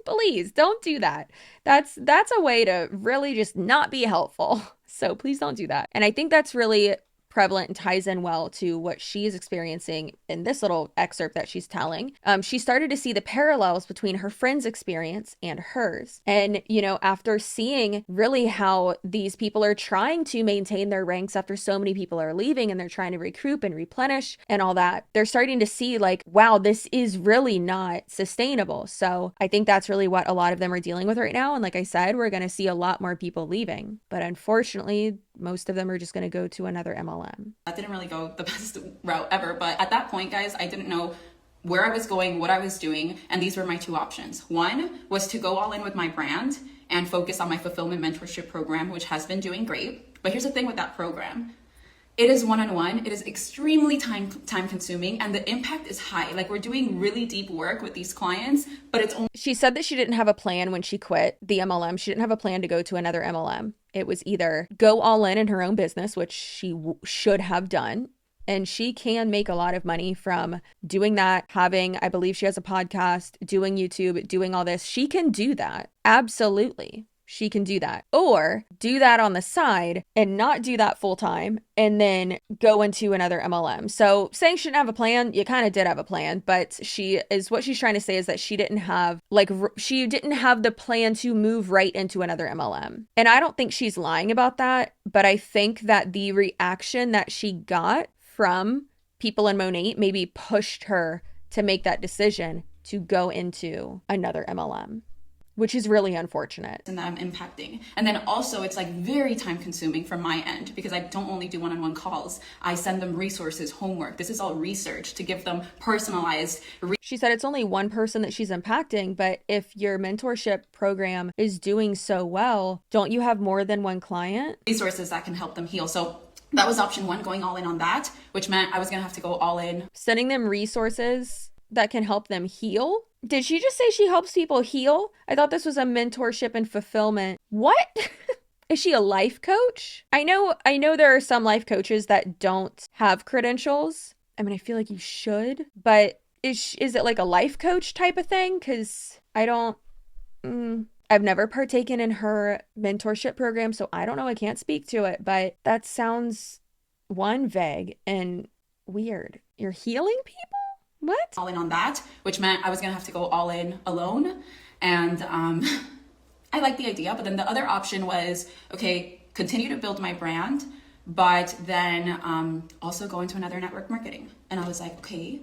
Please don't do that. That's a way to really just not be helpful. So please don't do that. And I think that's really prevalent and ties in well to what she's experiencing in this little excerpt that she's telling. She started to see the parallels between her friend's experience and hers. And, you know, after seeing really how these people are trying to maintain their ranks after so many people are leaving and they're trying to recruit and replenish and all that, they're starting to see like, wow, this is really not sustainable. So I think that's really what a lot of them are dealing with right now. And like I said, we're going to see a lot more people leaving. But unfortunately, most of them are just going to go to another MLM.
That didn't really go the best route ever. But at that point, guys, I didn't know where I was going, what I was doing. And these were my two options. One was to go all in with my brand and focus on my fulfillment mentorship program, which has been doing great. But here's the thing with that program. It is one-on-one. It is extremely time consuming, and the impact is high. Like, we're doing really deep work with these clients, but it's only...
She said that she didn't have a plan when she quit the MLM. She didn't have a plan to go to another MLM. It was either go all in her own business, which she should have done. And she can make a lot of money from doing that, having, I believe she has a podcast, doing YouTube, doing all this. She can do that. Absolutely. She can do that. Or do that on the side and not do that full time and then go into another MLM. So saying she didn't have a plan, you kind of did have a plan, but what she's trying to say is that she didn't have the plan to move right into another MLM. And I don't think she's lying about that, but I think that the reaction that she got from people in Monat maybe pushed her to make that decision to go into another MLM, which is really unfortunate.
And that I'm impacting. And then also it's like very time consuming from my end because I don't only do one-on-one calls. I send them resources, homework. This is all research to give them personalized.
She said it's only one person that she's impacting, but if your mentorship program is doing so well, don't you have more than one client?
Resources that can help them heal. So that was option one, going all in on that, which meant I was going to have to go all in.
Sending them resources that can help them heal? Did she just say she helps people heal? I thought this was a mentorship and fulfillment. What? Is she a life coach? I know there are some life coaches that don't have credentials. I mean, I feel like you should, but is it like a life coach type of thing? Because I've never partaken in her mentorship program, so I don't know. I can't speak to it, but that sounds, one, vague and weird. You're healing people? What?
All in on that, which meant I was going to have to go all in alone. And I like the idea. But then the other option was, okay, continue to build my brand, but then also go into another network marketing. And I was like, okay,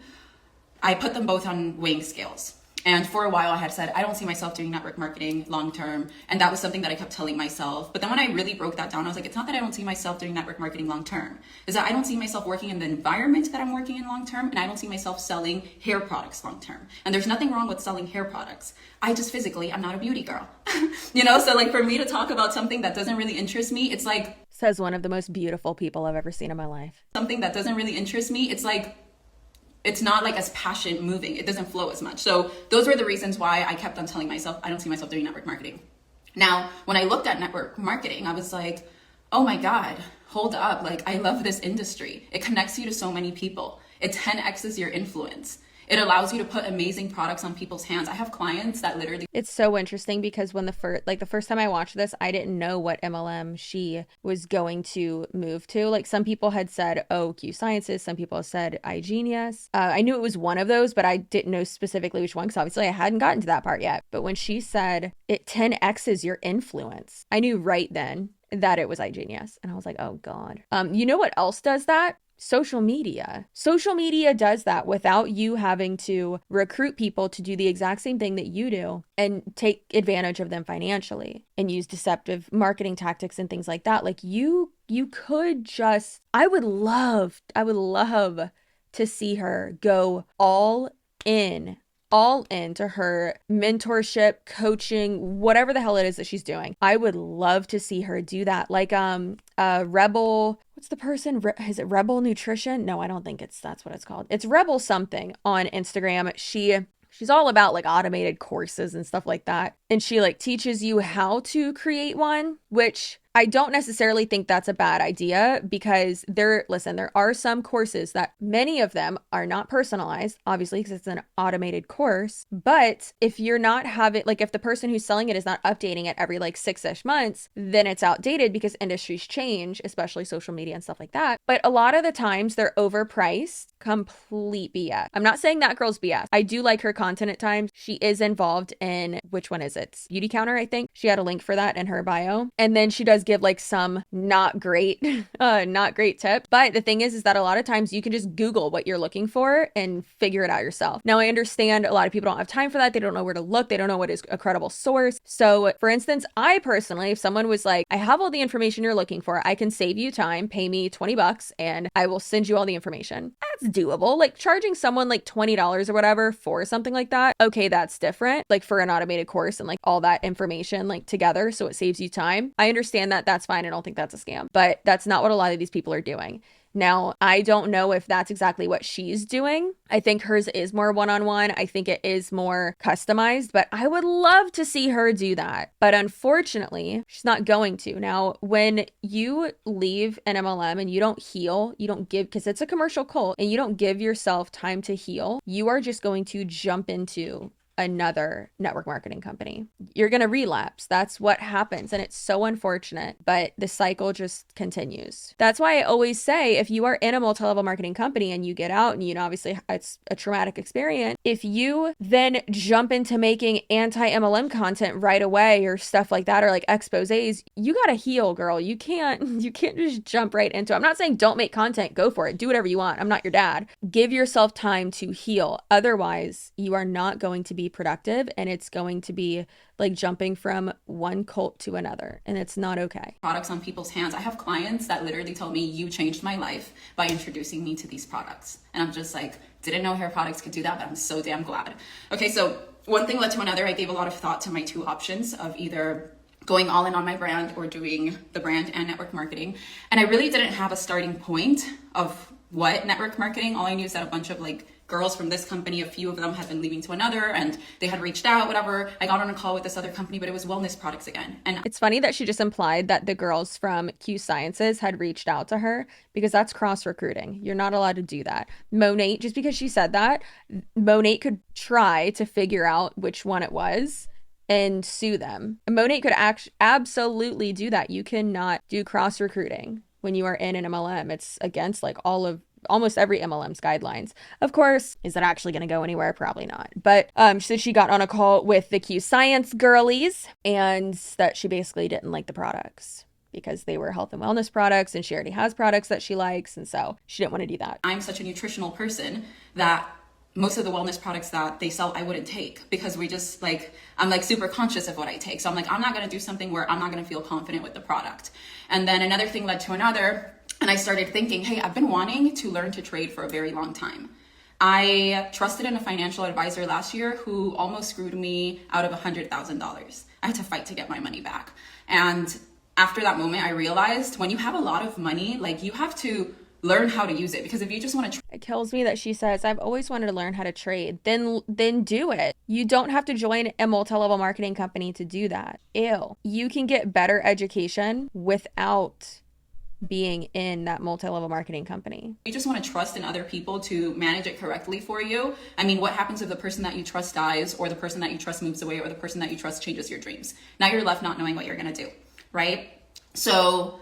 I put them both on weighing scales. And for a while I had said, I don't see myself doing network marketing long-term. And that was something that I kept telling myself. But then when I really broke that down, I was like, it's not that I don't see myself doing network marketing long-term. It's that I don't see myself working in the environment that I'm working in long-term. And I don't see myself selling hair products long-term. And there's nothing wrong with selling hair products. I just physically, I'm not a beauty girl. So like for me to talk about something that doesn't really interest me, it's like...
Says one of the most beautiful people I've ever seen in my life.
Something that doesn't really interest me, it's like... It's not like as passion moving. It doesn't flow as much. So those were the reasons why I kept on telling myself, I don't see myself doing network marketing. Now, when I looked at network marketing, I was like, oh my God, hold up. Like, I love this industry. It connects you to so many people. It 10x's your influence. It allows you to put amazing products on people's hands. I have clients that literally...
It's so interesting because when the first time I watched this, I didn't know what MLM she was going to move to. Like some people had said, oh, Q Sciences. Some people said iGenius. I knew it was one of those, but I didn't know specifically which one because obviously I hadn't gotten to that part yet. But when she said it 10x's your influence, I knew right then that it was iGenius. And I was like, oh God. You know what else does that? Social media. Social media does that without you having to recruit people to do the exact same thing that you do and take advantage of them financially and use deceptive marketing tactics and things like that. Like you could just, I would love to see her go all into her mentorship, coaching, whatever the hell it is that she's doing. I would love to see her do that. Like Rebel, what's the person? Is it Rebel Nutrition? No, I don't think that's what it's called. It's Rebel something on Instagram. She's all about like automated courses and stuff like that. And she like teaches you how to create one, which I don't necessarily think that's a bad idea because there are some courses that many of them are not personalized, obviously, because it's an automated course. But if you're not having, like, if the person who's selling it is not updating it every like 6-ish months, then it's outdated because industries change, especially social media and stuff like that. But a lot of the times they're overpriced, complete BS. I'm not saying that girl's BS. I do like her content at times. She is involved in, which one is it? Beauty Counter, I think. She had a link for that in her bio. And then she does give like some not great tip. But the thing is that a lot of times you can just Google what you're looking for and figure it out yourself. Now, I understand a lot of people don't have time for that. They don't know where to look. They don't know what is a credible source. So for instance, I personally, if someone was like, I have all the information you're looking for, I can save you time, pay me $20 and I will send you all the information. That's doable. Like charging someone like $20 or whatever for something like that. Okay, that's different. Like for an automated course and like all that information like together. So it saves you time. I understand that. That's fine. I don't think that's a scam, but that's not what a lot of these people are doing. Now, I don't know if that's exactly what she's doing. I think hers is more one-on-one. I think it is more customized, but I would love to see her do that. But unfortunately, she's not going to. Now, when you leave an MLM and you don't heal, you don't give, because it's a commercial cult, and you don't give yourself time to heal, you are just going to jump into another network marketing company. You're going to relapse. That's what happens. And it's so unfortunate, but the cycle just continues. That's why I always say, if you are in a multi-level marketing company and you get out and, you know, obviously it's a traumatic experience, if you then jump into making anti-MLM content right away or stuff like that, or like exposés, you got to heal, girl. You can't just jump right into it. I'm not saying don't make content, go for it. Do whatever you want. I'm not your dad. Give yourself time to heal. Otherwise, you are not going to be productive, and it's going to be like jumping from one cult to another, and it's not okay.
Products on people's hands. I have clients that literally tell me, you changed my life by introducing me to these products. And I'm just like, didn't know hair products could do that, but I'm so damn glad. Okay, so one thing led to another. I gave a lot of thought to my two options of either going all in on my brand or doing the brand and network marketing. And I really didn't have a starting point of what network marketing. All I knew is that a bunch of like girls from this company, a few of them had been leaving to another and they had reached out, whatever. I got on a call with this other company, but it was wellness products again. And
it's funny that she just implied that the girls from Q Sciences had reached out to her, because that's cross recruiting. You're not allowed to do that. Monat, just because she said that, Monat could try to figure out which one it was and sue them. Monat could absolutely do that. You cannot do cross recruiting when you are in an MLM. It's against like almost every MLM's guidelines. Of course, is it actually going to go anywhere? Probably not. But so she got on a call with the Q Science girlies, and that she basically didn't like the products because they were health and wellness products, and she already has products that she likes, and so she didn't want to do that.
I'm such a nutritional person that most of the wellness products that they sell, I wouldn't take, because I'm like super conscious of what I take. So I'm like, I'm not going to do something where I'm not going to feel confident with the product. And then another thing led to another. And I started thinking, hey, I've been wanting to learn to trade for a very long time. I trusted in a financial advisor last year who almost screwed me out of $100,000. I had to fight to get my money back. And after that moment, I realized when you have a lot of money, like you have to learn how to use it, because if you just want to
it kills me that she says, I've always wanted to learn how to trade. Then do it. You don't have to join a multi-level marketing company to do that. Ew. You can get better education without being in that multi-level marketing company.
You just want to trust in other people to manage it correctly for you. I mean, what happens if the person that you trust dies, or the person that you trust moves away, or the person that you trust changes your dreams? Now you're left not knowing what you're going to do, right? So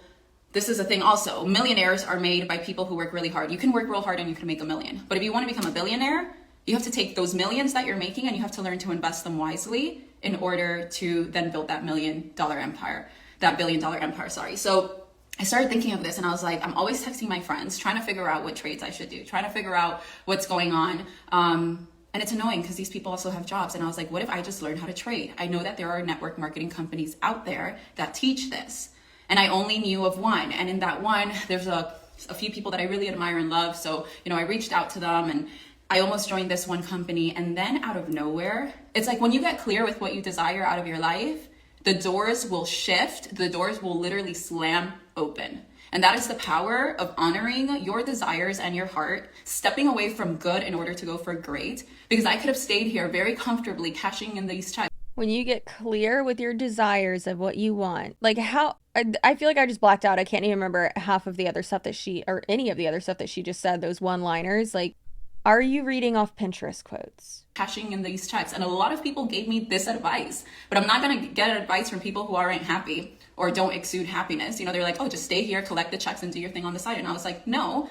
this is a thing also. Millionaires are made by people who work really hard. You can work real hard and you can make $1 million. But if you want to become a billionaire, you have to take those millions that you're making and you have to learn to invest them wisely in order to then build that $1 billion empire, sorry. So I started thinking of this and I was like, I'm always texting my friends, trying to figure out what trades I should do, trying to figure out what's going on. And it's annoying because these people also have jobs. And I was like, what if I just learned how to trade? I know that there are network marketing companies out there that teach this. And I only knew of one. And in that one, there's a few people that I really admire and love. So, I reached out to them and I almost joined this one company. And then out of nowhere, it's like when you get clear with what you desire out of your life, the doors will shift. The doors will literally slam open. And that is the power of honoring your desires and your heart, stepping away from good in order to go for great. Because I could have stayed here very comfortably cashing in these checks.
When you get clear with your desires of what you want, like how I feel like I just blacked out. I can't even remember half of the other stuff that she, or any of the other stuff that she just said, those one liners. Like, are you reading off Pinterest quotes?
Cashing in these checks. And a lot of people gave me this advice, but I'm not going to get advice from people who aren't happy or don't exude happiness. You know, they're like, oh, just stay here, collect the checks and do your thing on the side. And I was like, no,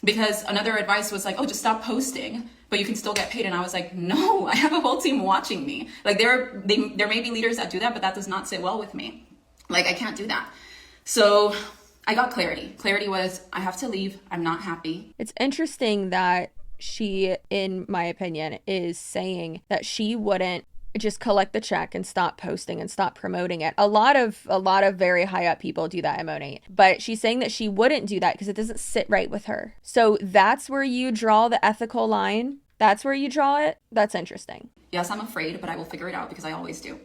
because another advice was like, oh, just stop posting, but you can still get paid. And I was like, no, I have a whole team watching me. Like there may be leaders that do that, but that does not sit well with me. Like I can't do that. So I got clarity. Clarity was, I have to leave. I'm not happy.
It's interesting that she, in my opinion, is saying that she wouldn't just collect the check and stop posting and stop promoting it. A lot of very high up people do that at Monat, but she's saying that she wouldn't do that because it doesn't sit right with her. So that's where you draw the ethical line. That's where you draw it. That's interesting.
Yes, I'm afraid, but I will figure it out because I always do.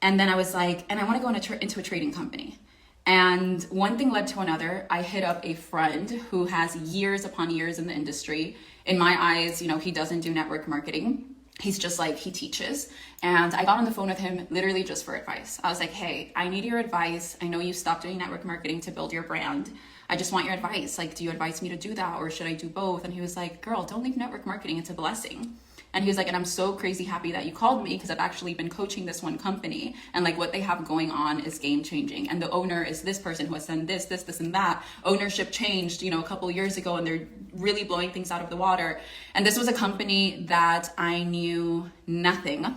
And then I was like, and I want to go into a trading company. And one thing led to another. I hit up a friend who has years upon years in the industry. In my eyes, you know, he doesn't do network marketing. He's just like, he teaches. And I got on the phone with him literally just for advice. I was like, hey, I need your advice. I know you stopped doing network marketing to build your brand. I just want your advice. Like, do you advise me to do that or should I do both? And he was like, girl, don't leave network marketing. It's a blessing. And he was like, and I'm so crazy happy that you called me because I've actually been coaching this one company and like what they have going on is game changing. And the owner is this person who has done this, and that. Ownership changed, you know, a couple of years ago and they're really blowing things out of the water. And this was a company that I knew nothing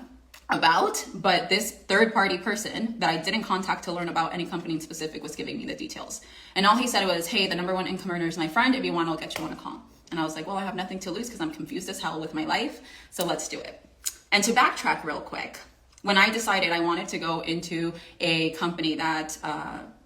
about, but this third party person that I didn't contact to learn about any company in specific was giving me the details. And all he said was, hey, the number one income earner is my friend. If you want, I'll get you on a call. And I was like, well, I have nothing to lose because I'm confused as hell with my life. So let's do it. And to backtrack real quick, when I decided I wanted to go into a company that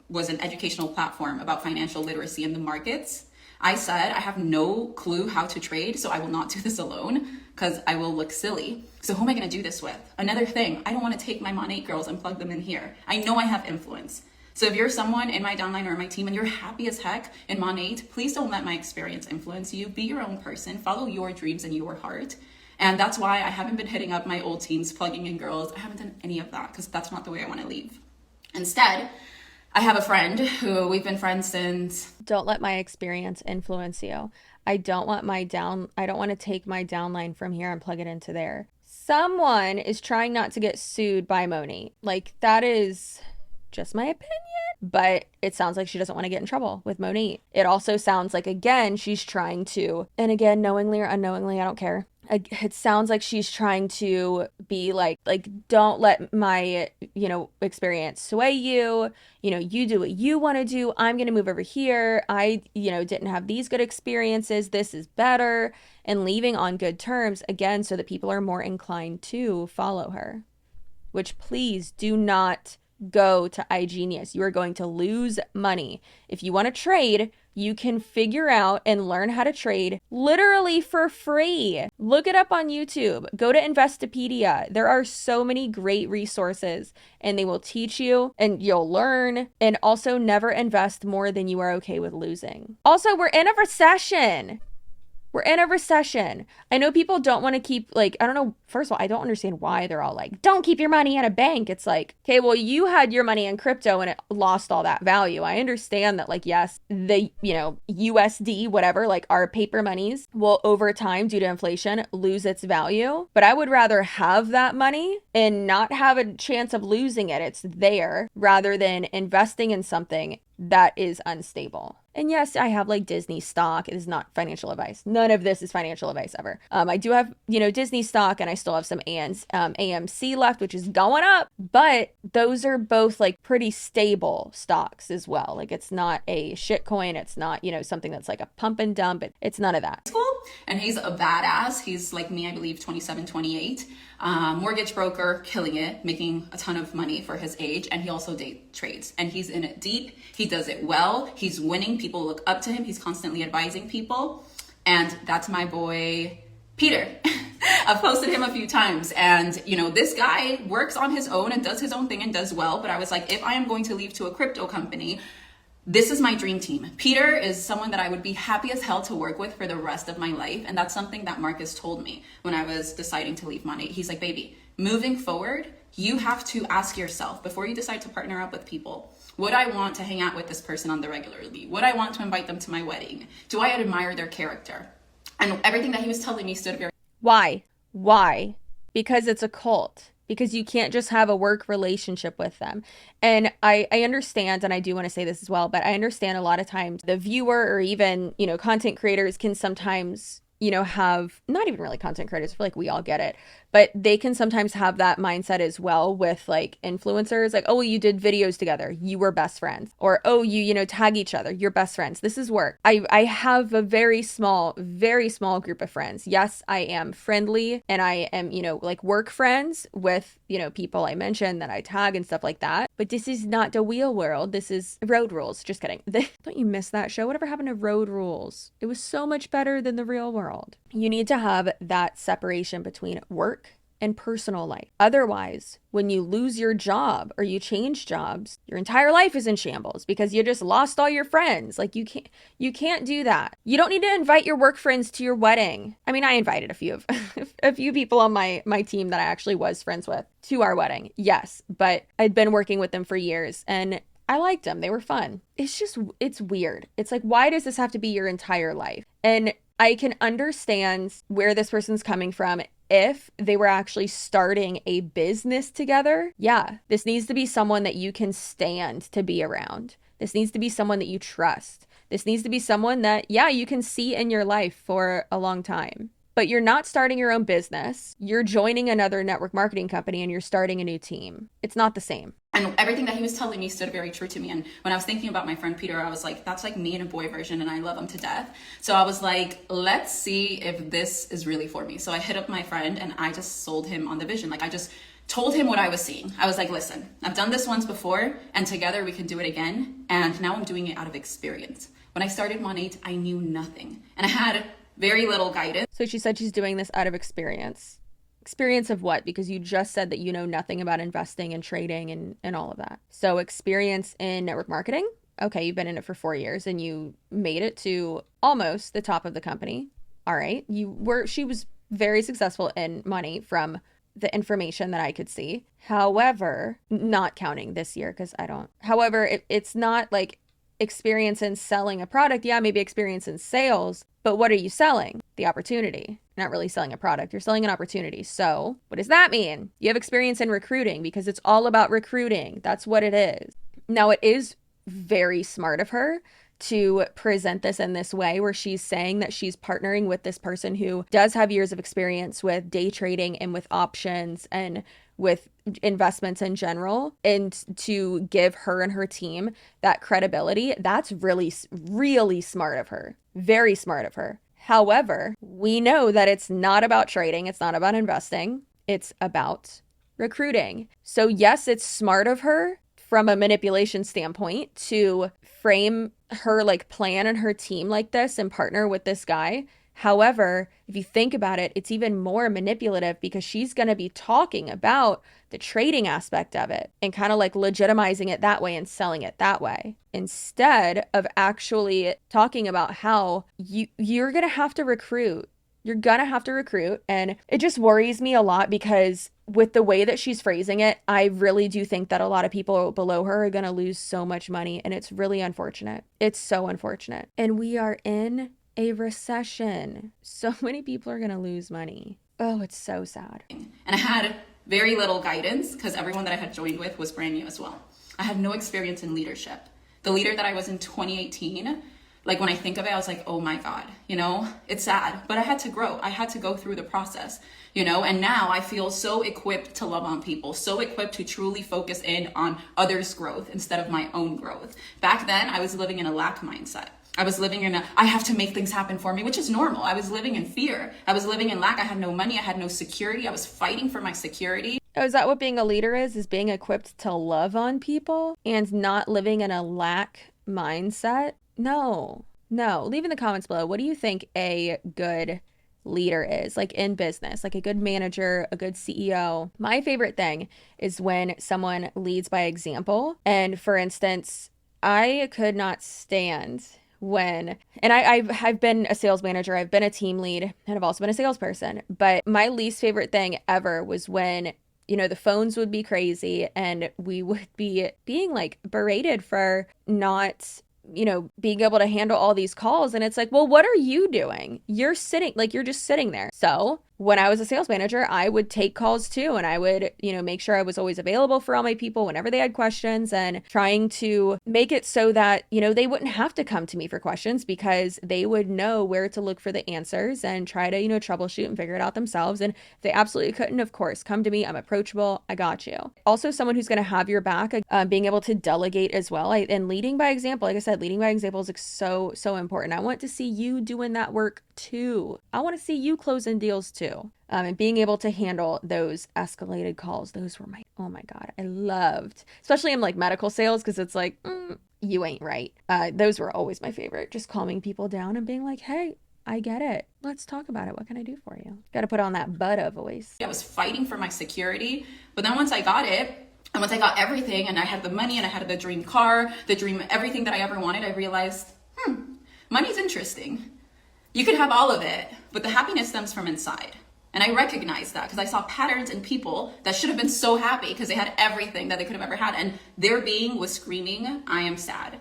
was an educational platform about financial literacy in the markets, I said, I have no clue how to trade, so I will not do this alone because I will look silly. So who am I going to do this with? Another thing, I don't want to take my Monat girls and plug them in here. I know I have influence. So if you're someone in my downline or my team and you're happy as heck in Monat, please don't let my experience influence you. Be your own person, follow your dreams and your heart. And that's why I haven't been hitting up my old teams, plugging in girls. I haven't done any of that because that's not the way I want to leave. Instead, I have a friend who we've been friends since.
Don't let my experience influence you. I don't want to take my downline from here and plug it into there. Someone is trying not to get sued by Monat. Like, that is just my opinion, but it sounds like she doesn't want to get in trouble with Monat. It also sounds like, again, she's trying to, and again, knowingly or unknowingly, I don't care. It sounds like she's trying to be like, don't let my, experience sway you. You do what you want to do. I'm going to move over here. I, didn't have these good experiences. This is better. And leaving on good terms, again, so that people are more inclined to follow her. Which, please do not go to iGenius. You are going to lose money. If you want to trade, you can figure out and learn how to trade literally for free. Look it up on YouTube. Go to Investopedia. There are so many great resources and they will teach you and you'll learn. And also, never invest more than you are okay with losing. Also, we're in a recession. We're in a recession. I know people don't want to keep, I don't know. First of all, I don't understand why they're all like, don't keep your money in a bank. It's like, okay, well, you had your money in crypto and it lost all that value. I understand that, yes, the, USD, whatever, our paper monies will over time due to inflation lose its value. But I would rather have that money and not have a chance of losing it. It's there rather than investing in something that is unstable. And yes, I have Disney stock. It is not financial advice. None of this is financial advice ever. I do have, Disney stock, and I still have some AMC left, which is going up. But those are both pretty stable stocks as well. It's not a shit coin. It's not, something that's a pump and dump. It's none of that.
Cool. And he's a badass. He's like me, I believe, 27, 28. Mortgage broker, killing it, making a ton of money for his age. And he also trades. And he's in it deep. He does it well. He's winning. People look up to him. He's constantly advising people. And that's my boy, Peter. I've posted him a few times. And, this guy works on his own and does his own thing and does well. But I was like, if I am going to leave to a crypto company, this is my dream team. Peter is someone that I would be happy as hell to work with for the rest of my life. And that's something that Marcus told me when I was deciding to leave Monat. He's like, baby, moving forward, you have to ask yourself before you decide to partner up with people, would I want to hang out with this person on the regularly? Would I want to invite them to my wedding? Do I admire their character? And everything that he was telling me stood very...
Why? Why? Because it's a cult. Because you can't just have a work relationship with them. And I understand, and I do want to say this as well, but I understand a lot of times the viewer or even, content creators can sometimes, have, not even really content creators, I feel like we all get it, but they can sometimes have that mindset as well with like influencers, like, oh, well, you did videos together, you were best friends, or, oh, you tag each other, you're best friends, this is work. I have a very small group of friends. Yes, I am friendly and I am, like work friends with, people I mentioned that I tag and stuff like that, but this is not the real world. This is Road Rules. Just kidding. Don't you miss that show? Whatever happened to Road Rules? It was so much better than the real world. You need to have that separation between work and personal life. Otherwise, when you lose your job or you change jobs, your entire life is in shambles because you just lost all your friends. Like you can't do that. You don't need to invite your work friends to your wedding. I mean, I invited a few people on my team that I actually was friends with to our wedding. Yes, but I'd been working with them for years and I liked them. They were fun. It's weird. It's like, why does this have to be your entire life? And I can understand where this person's coming from if they were actually starting a business together. Yeah, this needs to be someone that you can stand to be around. This needs to be someone that you trust. This needs to be someone that, yeah, you can see in your life for a long time. But you're not starting your own business. You're joining another network marketing company and you're starting a new team. It's not the same.
And everything that he was telling me stood very true to me. And when I was thinking about my friend Peter, I was like, that's like me in a boy version and I love him to death. So I was like, let's see if this is really for me. So I hit up my friend and I just sold him on the vision. Like I just told him what I was seeing. I was like, listen, I've done this once before and together we can do it again. And now I'm doing it out of experience. When I started Monat, I knew nothing. And I had very little guidance.
So she said she's doing this out of experience. Experience of what? Because you just said that you know nothing about investing and trading and all of that. So experience in network marketing. Okay, you've been in it for 4 years and you made it to almost the top of the company. All right. She was very successful in money from the information that I could see. However, not counting this year because I don't. However, it's not like experience in selling a product. Yeah, maybe experience in sales, but what are you selling? The opportunity. You're not really selling a product. You're selling an opportunity. So what does that mean? You have experience in recruiting because it's all about recruiting. That's what it is. Now, it is very smart of her to present this in this way where she's saying that she's partnering with this person who does have years of experience with day trading and with options and with investments in general, and to give her and her team that credibility. That's really, really smart of her. Very smart of her. However, we know that it's not about trading. It's not about investing. It's about recruiting. So yes, it's smart of her from a manipulation standpoint to frame her like plan and her team like this and partner with this guy. However, if you think about it, it's even more manipulative because she's going to be talking about the trading aspect of it and kind of like legitimizing it that way and selling it that way instead of actually talking about how you're going to have to recruit. You're going to have to recruit. And it just worries me a lot because with the way that she's phrasing it, I really do think that a lot of people below her are going to lose so much money. And it's really unfortunate. It's so unfortunate. And we are in a recession. So many people are going to lose money. Oh, it's so sad.
And I had very little guidance because everyone that I had joined with was brand new as well. I had no experience in leadership. The leader that I was in 2018, like when I think of it, I was like, oh my God, it's sad, but I had to grow. I had to go through the process, and now I feel so equipped to love on people, so equipped to truly focus in on others' growth instead of my own growth. Back then, I was living in a lack mindset. I was living in I have to make things happen for me, which is normal. I was living in fear. I was living in lack. I had no money. I had no security. I was fighting for my security.
Oh, is that what being a leader is being equipped to love on people and not living in a lack mindset? No. Leave in the comments below. What do you think a good leader is, like in business, like a good manager, a good CEO? My favorite thing is when someone leads by example. And for instance, I could not stand when, and I've been a sales manager, I've been a team lead, and I've also been a salesperson, but my least favorite thing ever was when the phones would be crazy and we would be being like berated for not being able to handle all these calls. And it's like, well, what are you doing? You're just sitting there. So when I was a sales manager, I would take calls too. And I would, make sure I was always available for all my people whenever they had questions, and trying to make it so that, they wouldn't have to come to me for questions because they would know where to look for the answers and try to, troubleshoot and figure it out themselves. And if they absolutely couldn't, of course, come to me. I'm approachable. I got you. Also, someone who's going to have your back, being able to delegate as well. And leading by example, like I said, leading by example is like so, so important. I want to see you doing that work too. I want to see you closing deals too. And being able to handle those escalated calls, those were oh my God, I loved, especially in like medical sales, because it's like, you ain't right. Those were always my favorite, just calming people down and being like, hey, I get it. Let's talk about it. What can I do for you? Got to put on that butter voice.
I was fighting for my security, but then once I got it, and once I got everything and I had the money and I had the dream car, everything that I ever wanted, I realized, money's interesting. You can have all of it, but the happiness stems from inside. And I recognized that because I saw patterns in people that should have been so happy because they had everything that they could have ever had. And their being was screaming, I am sad.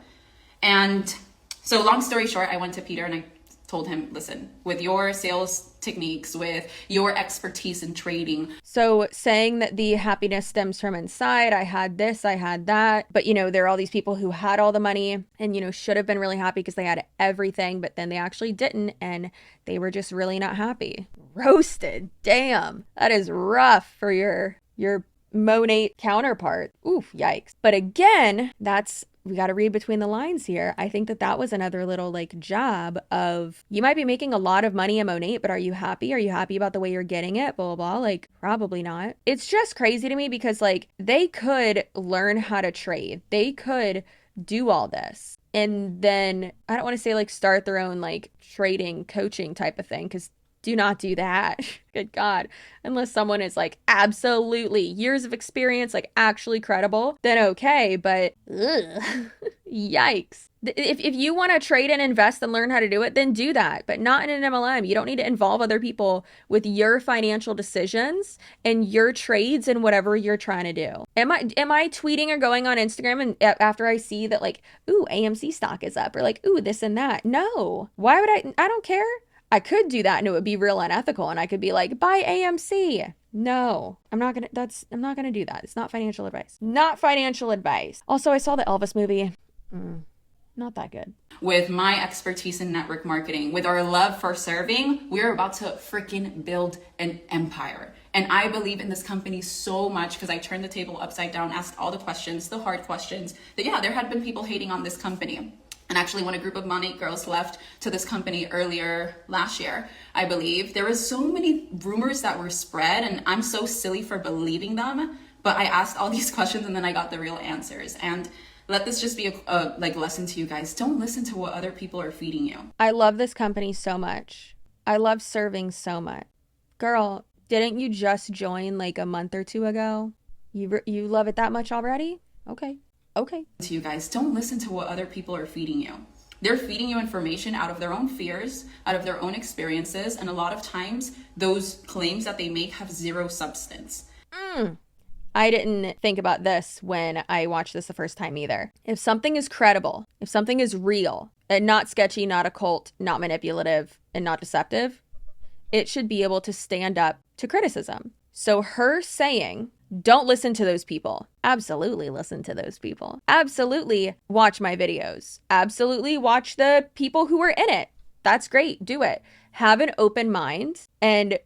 And so long story short, I went to Peter and I told him, listen, with your sales techniques, with your expertise in trading.
So saying that the happiness stems from inside, I had this, I had that, but there are all these people who had all the money and, should have been really happy because they had everything, but then they actually didn't. And they were just really not happy. Roasted. Damn. That is rough for your Monat counterpart. Oof, yikes. But again, we got to read between the lines here. I think that was another little like jab of, you might be making a lot of money in Monat, but are you happy? Are you happy about the way you're getting it? Blah, blah, blah. Like, probably not. It's just crazy to me because like they could learn how to trade. They could do all this. And then I don't want to say like start their own like trading coaching type of thing, because do not do that. Good God. Unless someone is like absolutely years of experience, like actually credible, then okay. But yikes. If you want to trade and invest and learn how to do it, then do that, but not in an MLM. You don't need to involve other people with your financial decisions and your trades and whatever you're trying to do. Am I tweeting or going on Instagram and after I see that like, ooh, AMC stock is up, or like, ooh, this and that? No. Why would I don't care. I could do that and it would be real unethical and I could be like, buy AMC. No, I'm not going to do that. It's not financial advice. Not financial advice. Also, I saw the Elvis movie. Not that good.
With my expertise in network marketing, with our love for serving, we're about to freaking build an empire. And I believe in this company so much because I turned the table upside down, asked all the questions, the hard questions, that there had been people hating on this company. And actually, when a group of Monat girls left to this company earlier last year, I believe, there was so many rumors that were spread, and I'm so silly for believing them. But I asked all these questions, and then I got the real answers. And let this just be a lesson to you guys. Don't listen to what other people are feeding you.
I love this company so much. I love serving so much. Girl, didn't you just join like a month or two ago? You love it that much already? Okay.
To you guys, don't listen to what other people are feeding you. They're feeding you information out of their own fears, out of their own experiences, and a lot of times those claims that they make have zero substance.
I didn't think about this when I watched this the first time either. If something is credible, if something is real, and not sketchy, not occult, not manipulative, and not deceptive, it should be able to stand up to criticism. So her saying, don't listen to those people. Absolutely listen to those people. Absolutely watch my videos. Absolutely watch the people who are in it. That's great. Do it. Have an open mind and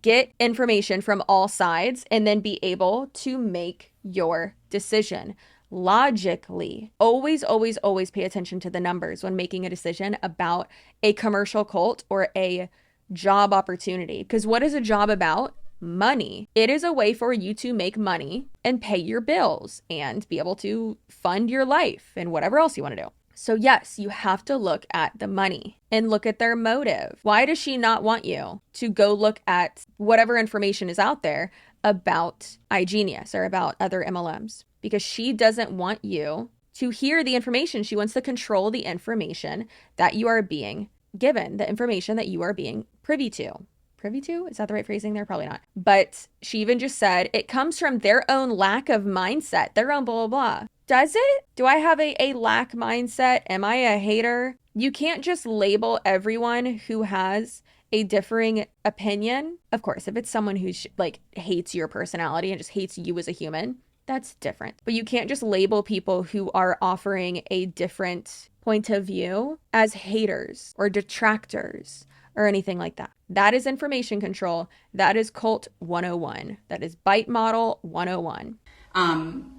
get information from all sides and then be able to make your decision logically. Always, always, always pay attention to the numbers when making a decision about a commercial cult or a job opportunity. Because what is a job about? Money. It is a way for you to make money and pay your bills and be able to fund your life and whatever else you want to do. So yes, you have to look at the money and look at their motive. Why does she not want you to go look at whatever information is out there about iGenius or about other MLMs? Because she doesn't want you to hear the information. She wants to control the information that you are being given, the information that you are being privy to. privy to. Is that the right phrasing there? Probably not. But she even just said it comes from their own lack of mindset, their own blah, blah, blah. Does it? Do I have a lack mindset? Am I a hater? You can't just label everyone who has a differing opinion. Of course, if it's someone who like hates your personality and just hates you as a human, that's different. But you can't just label people who are offering a different point of view as haters or detractors or anything like that. That is information control. That is cult 101. That is bite model 101.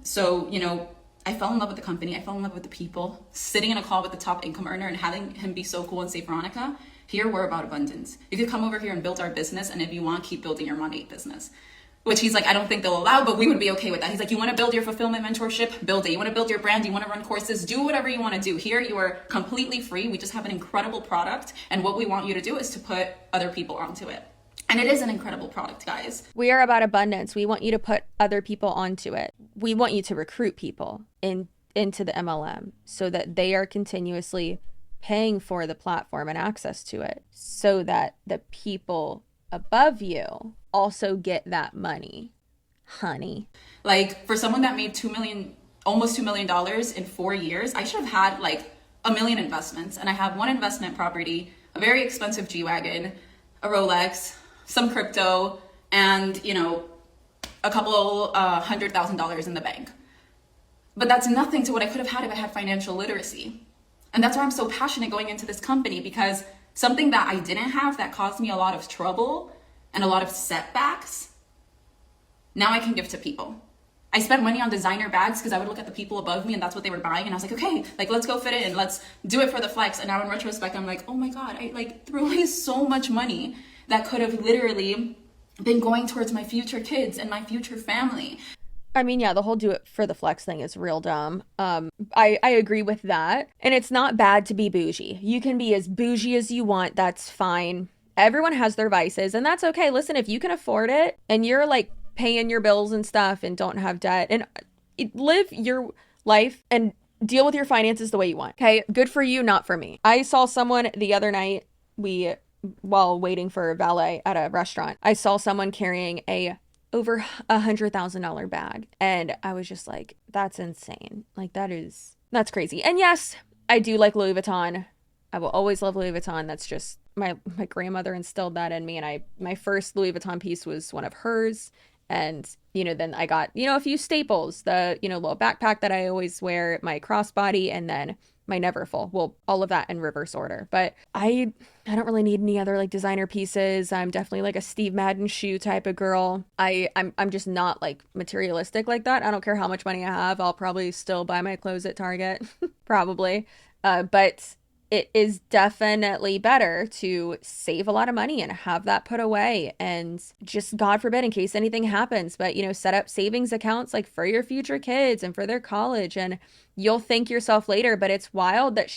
So, you know, I fell in love with the company. I fell in love with the people. Sitting in a call with the top income earner and having him be so cool and say, Veronica, here we're about abundance. You could come over here and build our business. And if you want, keep building your Monate business. Which he's like, I don't think they'll allow, but we would be okay with that. He's like, you want to build your fulfillment mentorship? Build it. You want to build your brand? You want to run courses? Do whatever you want to do. Here, you are completely free. We just have an incredible product. And what we want you to do is to put other people onto it. And it is an incredible product, guys.
We are about abundance. We want you to put other people onto it. We want you to recruit people into the MLM so that they are continuously paying for the platform and access to it so that the people above you also get that money, honey.
Like for someone that made almost $2 million in 4 years, I should have had like $1 million investments. And I have one investment property, a very expensive G-Wagon, a Rolex, some crypto, and, you know, a couple $100,000 in the bank. But that's nothing to what I could have had if I had financial literacy. And that's why I'm so passionate going into this company, because something that I didn't have that caused me a lot of trouble and a lot of setbacks, now I can give to people. I spent money on designer bags because I would look at the people above me and that's what they were buying. And I was like, okay, like, let's go fit it in. Let's do it for the flex. And now in retrospect, I'm like, oh my God, I like threw away so much money that could have literally been going towards my future kids and my future family.
I mean, yeah, the whole do it for the flex thing is real dumb. I agree with that. And it's not bad to be bougie. You can be as bougie as you want. That's fine. Everyone has their vices and that's okay. Listen, if you can afford it and you're like paying your bills and stuff and don't have debt and live your life and deal with your finances the way you want. Okay. Good for you, not for me. I saw someone the other night, while waiting for a valet at a restaurant, I saw someone carrying a over $100,000 bag. And I was just like, that's insane. Like that's crazy. And yes, I do like Louis Vuitton. I will always love Louis Vuitton. That's just my grandmother instilled that in me. And my first Louis Vuitton piece was one of hers. And, you know, then I got, you know, a few staples, the, you know, little backpack that I always wear, my crossbody, and then my Neverfull. Well, all of that in reverse order. But I don't really need any other like designer pieces. I'm definitely like a Steve Madden shoe type of girl. I'm just not like materialistic like that. I don't care how much money I have. I'll probably still buy my clothes at Target. Probably. But it is definitely better to save a lot of money and have that put away and just, God forbid, in case anything happens, but, you know, set up savings accounts like for your future kids and for their college, and you'll thank yourself later. But it's wild that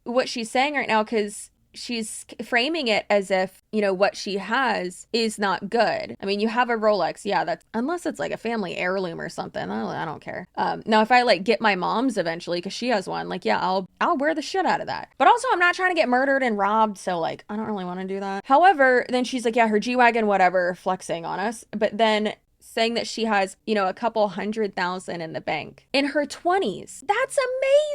what she's saying right now, because she's framing it as if, you know, what she has is not good. I mean, you have a Rolex. Yeah, that's, unless it's like a family heirloom or something. I don't care. Now, if I like get my mom's eventually, because she has one, like, yeah, I'll wear the shit out of that. But also, I'm not trying to get murdered and robbed. So like, I don't really want to do that. However, then she's like, yeah, her G-Wagon, whatever, flexing on us. But then saying that she has, you know, a couple $100,000 in the bank in her 20s. That's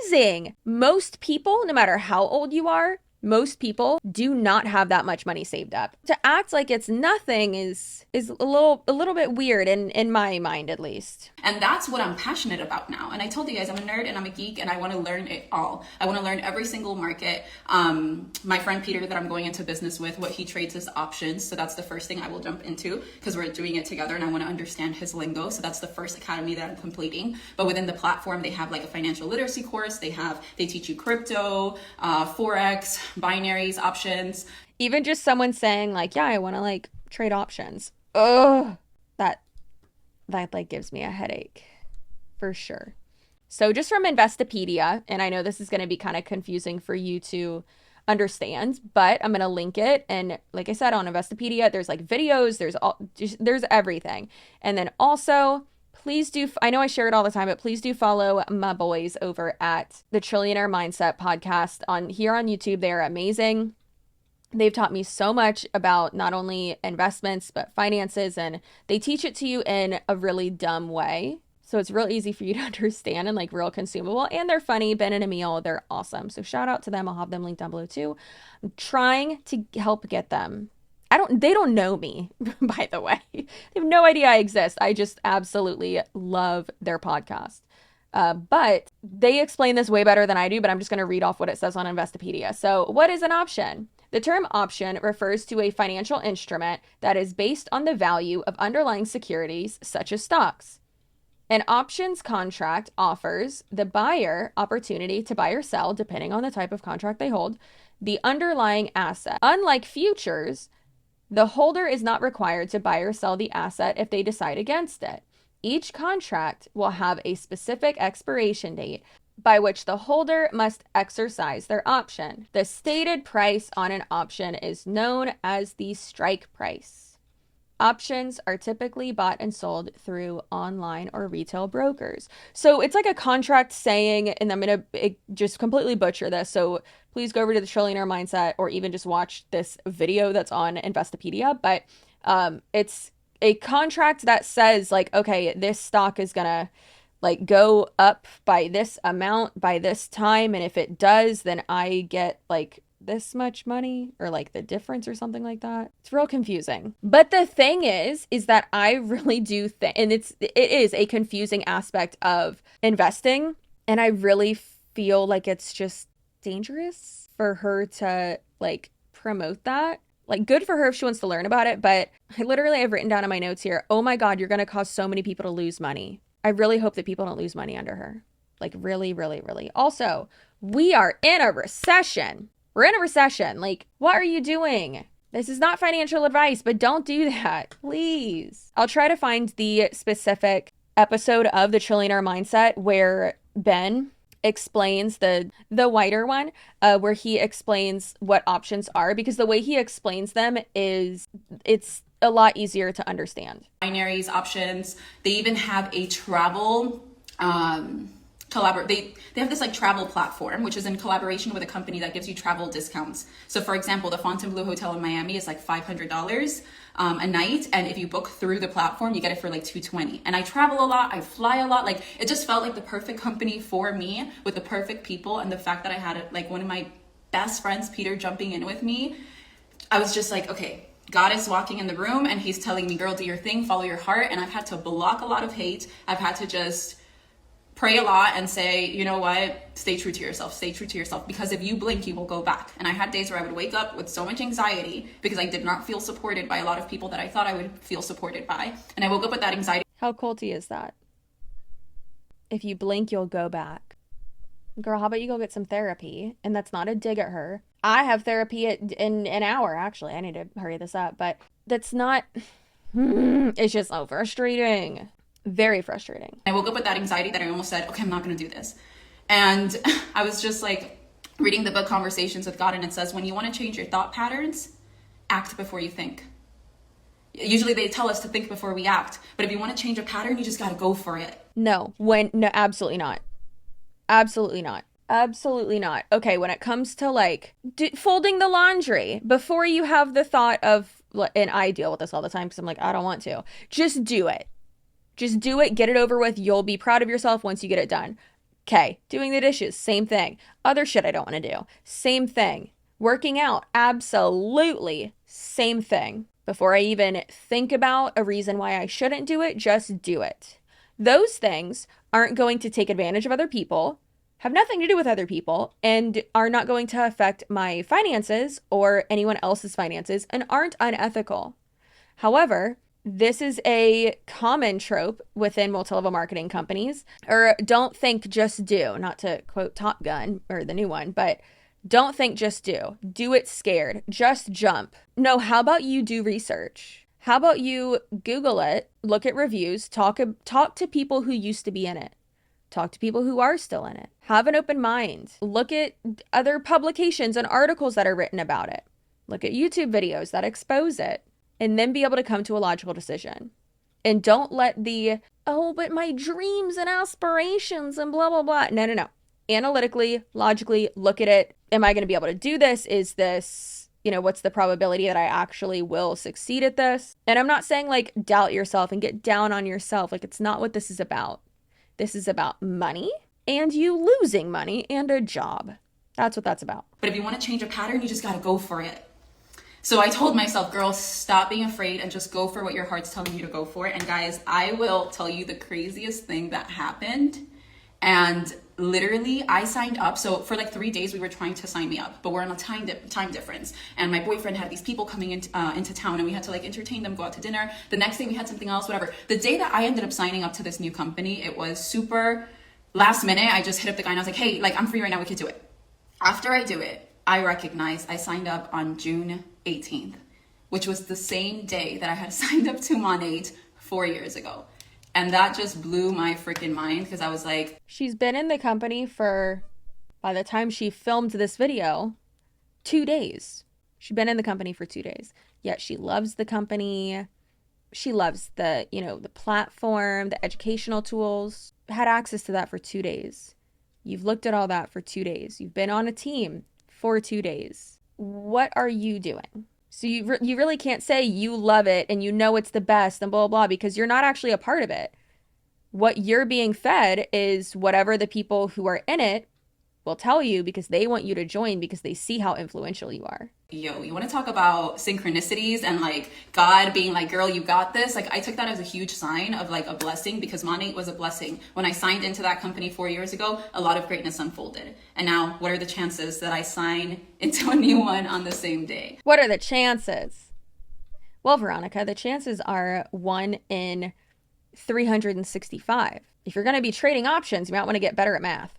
amazing. Most people, no matter how old you are, most people do not have that much money saved up. To act like it's nothing is a little bit weird in my mind, at least.
And that's what I'm passionate about now. And I told you guys, I'm a nerd and I'm a geek and I want to learn it all. I want to learn every single market. My friend Peter that I'm going into business with, what he trades is options. So that's the first thing I will jump into because we're doing it together and I want to understand his lingo. So that's the first academy that I'm completing. But within the platform, they have like a financial literacy course. They teach you crypto, Forex, binaries, options.
Even just someone saying like, yeah, I want to like trade options. Ugh, that like gives me a headache for sure. So just from Investopedia, and I know this is going to be kind of confusing for you to understand, but I'm going to link it. And like I said, on Investopedia, there's like videos, there's everything. And then also, please do, I know I share it all the time, but please do follow my boys over at the Trillionaire Mindset podcast here on YouTube. They are amazing. They've taught me so much about not only investments, but finances, and they teach it to you in a really dumb way. So it's real easy for you to understand and like real consumable. And they're funny. Ben and Emil, they're awesome. So shout out to them. I'll have them linked down below too. I'm trying to help get them. They don't know me, by the way. They have no idea I exist. I just absolutely love their podcast. But they explain this way better than I do, but I'm just going to read off what it says on Investopedia. So what is an option? The term option refers to a financial instrument that is based on the value of underlying securities, such as stocks. An options contract offers the buyer opportunity to buy or sell, depending on the type of contract they hold, the underlying asset. Unlike futures, the holder is not required to buy or sell the asset if they decide against it. Each contract will have a specific expiration date by which the holder must exercise their option. The stated price on an option is known as the strike price. Options are typically bought and sold through online or retail brokers. So it's like a contract saying, and I'm going to just completely butcher this, so please go over to the Trillionaire Mindset or even just watch this video that's on Investopedia, but it's a contract that says like, okay, this stock is going to like go up by this amount by this time, and if it does, then I get like this much money or like the difference or something like that. It's real confusing. But the thing is that I really do think, and it is a confusing aspect of investing, and I really feel like it's just dangerous for her to like promote that. Like, good for her if she wants to learn about it, but I literally have written down in my notes here, oh my God, you're going to cause so many people to lose money. I really hope that people don't lose money under her. Like, really, really, really. Also, we are in a recession. We're in a recession. Like, what are you doing? This is not financial advice, but don't do that, please. I'll try to find the specific episode of the Trillionaire Mindset where Ben explains the whiter one, where he explains what options are, because the way he explains them is it's a lot easier to understand.
Binaries, options. They even have a travel they have this like travel platform, which is in collaboration with a company that gives you travel discounts. So for example, the Fontainebleau Hotel in Miami is like $500 a night, and if you book through the platform, you get it for like $220. And I travel a lot, I fly a lot, like it just felt like the perfect company for me with the perfect people. And the fact that I had like one of my best friends, Peter, jumping in with me, I was just like, okay, God is walking in the room and he's telling me, girl, do your thing, follow your heart. And I've had to block a lot of hate. I've had to just pray a lot and say, you know what, stay true to yourself, stay true to yourself, because if you blink, you will go back. And I had days where I would wake up with so much anxiety because I did not feel supported by a lot of people that I thought I would feel supported by. And I woke up with that anxiety.
How culty is that? If you blink, you'll go back. Girl, how about you go get some therapy? And that's not a dig at her. I have therapy in an hour, actually. I need to hurry this up, but that's not, it's just so frustrating. Very frustrating.
I woke up with that anxiety that I almost said, okay, I'm not going to do this. And I was just like reading the book Conversations with God, and it says, when you want to change your thought patterns, act before you think. Usually they tell us to think before we act, but if you want to change a pattern, you just got to go for it.
No, absolutely not. Absolutely not. Absolutely not. Okay, when it comes to like folding the laundry, before you have the thought of, and I deal with this all the time because I'm like, I don't want to. Just do it. Just do it. Get it over with. You'll be proud of yourself once you get it done. Okay, doing the dishes, same thing. Other shit I don't want to do, same thing. Working out, absolutely same thing. Before I even think about a reason why I shouldn't do it, just do it. Those things aren't going to take advantage of other people, have nothing to do with other people, and are not going to affect my finances or anyone else's finances, and aren't unethical. However, this is a common trope within multi-level marketing companies, or don't think, just do, not to quote Top Gun or the new one, but don't think, just do. Do it scared. Just jump. No, how about you do research? How about you Google it, look at reviews, talk to people who used to be in it. Talk to people who are still in it. Have an open mind. Look at other publications and articles that are written about it. Look at YouTube videos that expose it. And then be able to come to a logical decision. And don't let but my dreams and aspirations and blah, blah, blah. No. Analytically, logically, look at it. Am I going to be able to do this? Is this, what's the probability that I actually will succeed at this? And I'm not saying like doubt yourself and get down on yourself. Like, it's not what this is about. This is about money and you losing money and a job. That's what that's about.
But if you want to change a pattern, you just got to go for it. So I told myself, girl, stop being afraid and just go for what your heart's telling you to go for. And guys, I will tell you the craziest thing that happened. And literally I signed up. So for like 3 days we were trying to sign me up, but we're on a time difference. And my boyfriend had these people coming into town, and we had to like entertain them, go out to dinner. The next day we had something else, whatever. The day that I ended up signing up to this new company, it was super last minute. I just hit up the guy and I was like, hey, like I'm free right now, we could do it. After I do it, I recognized I signed up on June 18th, which was the same day that I had signed up to Monat 4 years ago. And that just blew my freaking mind, because I was like,
she's been in the company for, by the time she filmed this video, 2 days. She's been in the company for 2 days. Yet she loves the company. She loves the, the platform, the educational tools. Had access to that for 2 days. You've looked at all that for 2 days. You've been on a team for 2 days. What are you doing? So you really can't say you love it and you know it's the best and blah, blah, blah, because you're not actually a part of it. What you're being fed is whatever the people who are in it will tell you, because they want you to join, because they see how influential you are.
Yo, you want to talk about synchronicities and like God being like, girl, you got this? Like, I took that as a huge sign of like a blessing, because Monat was a blessing. When I signed into that company 4 years ago, a lot of greatness unfolded. And now what are the chances that I sign into a new one on the same day?
What are the chances? Well, Veronica, the chances are 1 in 365. If you're going to be trading options, you might want to get better at math.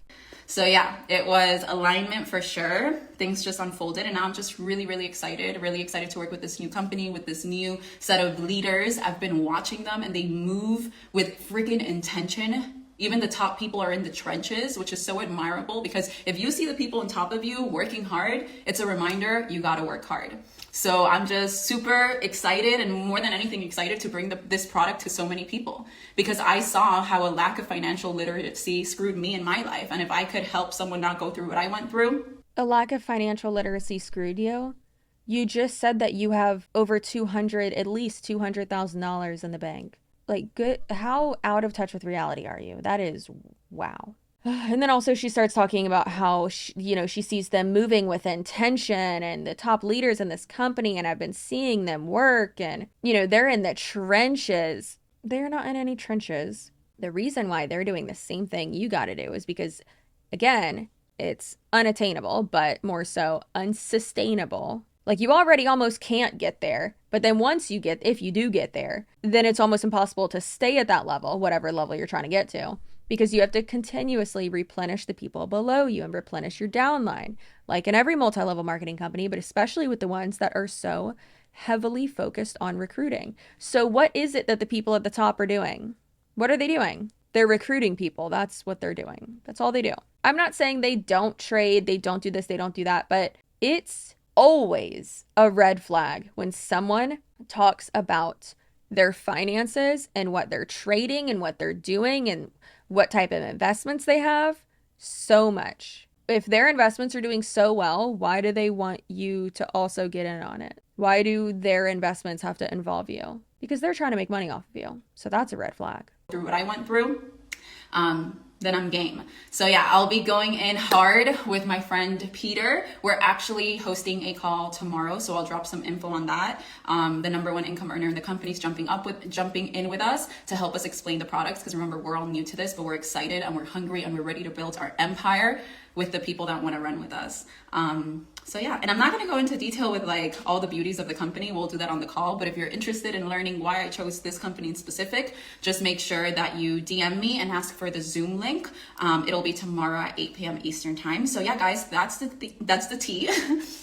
So yeah, it was alignment for sure. Things just unfolded, and now I'm just really, really excited to work with this new company, with this new set of leaders. I've been watching them and they move with freaking intention. Even the top people are in the trenches, which is so admirable, because if you see the people on top of you working hard, it's a reminder you got to work hard. So I'm just super excited, and more than anything excited to bring this product to so many people, because I saw how a lack of financial literacy screwed me in my life. And if I could help someone not go through what I went through.
A lack of financial literacy screwed you? You just said that you have over at least $200,000 in the bank. Like, good. How out of touch with reality are you? That is, wow. And then also she starts talking about how, she sees them moving with intention and the top leaders in this company, and I've been seeing them work, and, they're in the trenches. They're not in any trenches. The reason why they're doing the same thing you got to do is because, again, it's unattainable, but more so unsustainable. Like, you already almost can't get there, but then if you do get there, then it's almost impossible to stay at that level, whatever level you're trying to get to, because you have to continuously replenish the people below you and replenish your downline, like in every multi-level marketing company, but especially with the ones that are so heavily focused on recruiting. So what is it that the people at the top are doing? What are they doing? They're recruiting people. That's what they're doing. That's all they do. I'm not saying they don't trade, they don't do this, they don't do that, but it's always a red flag when someone talks about their finances and what they're trading and what they're doing and what type of investments they have so much. If their investments are doing so well, why do they want you to also get in on it? Why do their investments have to involve you? Because they're trying to make money off of you. So that's a red flag.
Through what I went through, then I'm game. So yeah, I'll be going in hard with my friend Peter. We're actually hosting a call tomorrow, so I'll drop some info on that. The number one income earner in the company is jumping in with us to help us explain the products, because remember, we're all new to this, but we're excited and we're hungry and we're ready to build our empire with the people that want to run with us. So yeah, and I'm not going to go into detail with like all the beauties of the company. We'll do that on the call. But if you're interested in learning why I chose this company in specific, just make sure that you DM me and ask for the Zoom link. It'll be tomorrow at 8 p.m. Eastern time. So yeah, guys, that's the tea.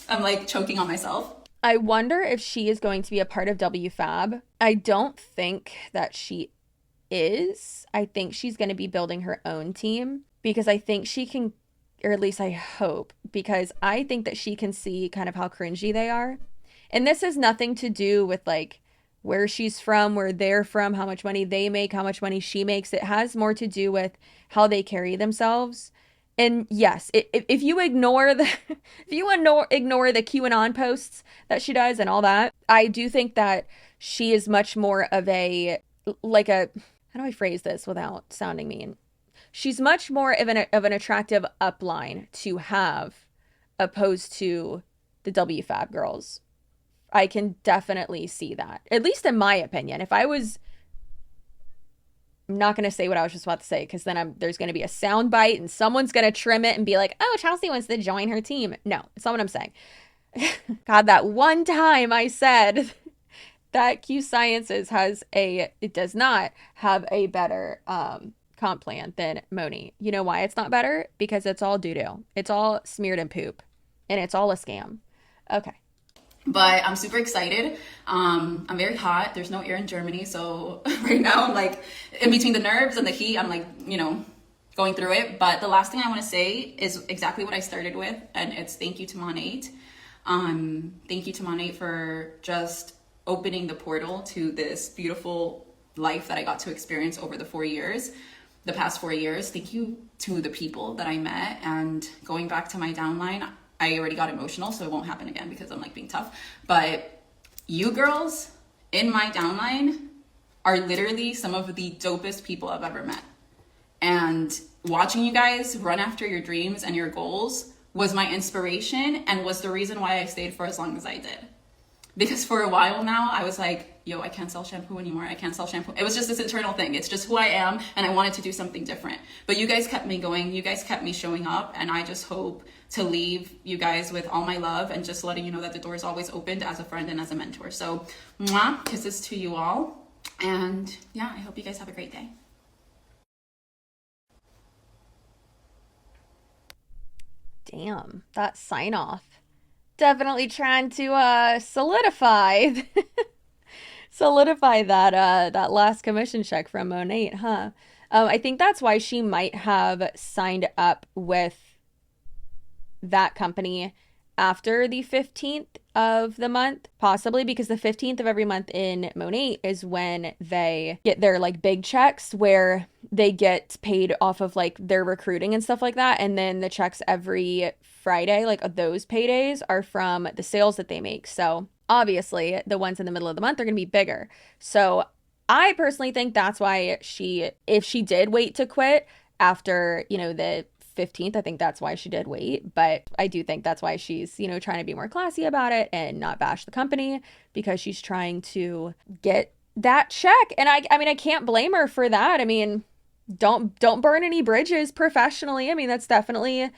I'm like choking on myself.
I wonder if she is going to be a part of WFAB. I don't think that she is. I think she's going to be building her own team, because I think she can, or at least I hope, because I think that she can see kind of how cringy they are. And this has nothing to do with like where she's from, where they're from, how much money they make, how much money she makes. It has more to do with how they carry themselves And yes, if you ignore the if you ignore the QAnon posts that she does and all that, I do think that she is much more of a like a how do I phrase this without sounding mean? She's much more of an attractive upline to have opposed to the WFAB girls. I can definitely see that. At least in my opinion. If I was I'm not going to say what I was just about to say because then there's going to be a sound bite and someone's going to trim it and be like, oh, Chelsea wants to join her team. No, it's not what I'm saying. God, that one time I said that Q Sciences it does not have a better comp plan than Moni. You know why it's not better? Because it's all doo-doo. It's all smeared in poop. And it's all a scam. Okay.
But I'm super excited. I'm very hot. There's no air in Germany. So right now I'm like in between the nerves and the heat, I'm like, going through it. But the last thing I want to say is exactly what I started with. And it's thank you to Monat. Thank you to Monat for just opening the portal to this beautiful life that I got to experience over the past 4 years. Thank you to the people that I met. And going back to my downline, I already got emotional, so it won't happen again because I'm like being tough. But you girls in my downline are literally some of the dopest people I've ever met. And watching you guys run after your dreams and your goals was my inspiration and was the reason why I stayed for as long as I did. Because for a while now, I was like, yo, I can't sell shampoo anymore. I can't sell shampoo. It was just this internal thing. It's just who I am, and I wanted to do something different. But you guys kept me going. You guys kept me showing up, and I just hope to leave you guys with all my love and just letting you know that the door is always opened as a friend and as a mentor. So, mwah, kisses to you all. And yeah, I hope you guys have a great day.
Damn, that sign off. Definitely trying to solidify that last commission check from Monat, huh? I think that's why she might have signed up with that company after the 15th of the month, possibly because the 15th of every month in Monat is when they get their like big checks where they get paid off of like their recruiting and stuff like that. And then the checks every Friday, like those paydays are from the sales that they make. So obviously the ones in the middle of the month are going to be bigger. So I personally think that's why if she did wait to quit after, the 15th, I think that's why she did wait. But I do think that's why she's, trying to be more classy about it and not bash the company because she's trying to get that check. And I mean, I can't blame her for that. I mean, don't burn any bridges professionally. I mean, that's definitely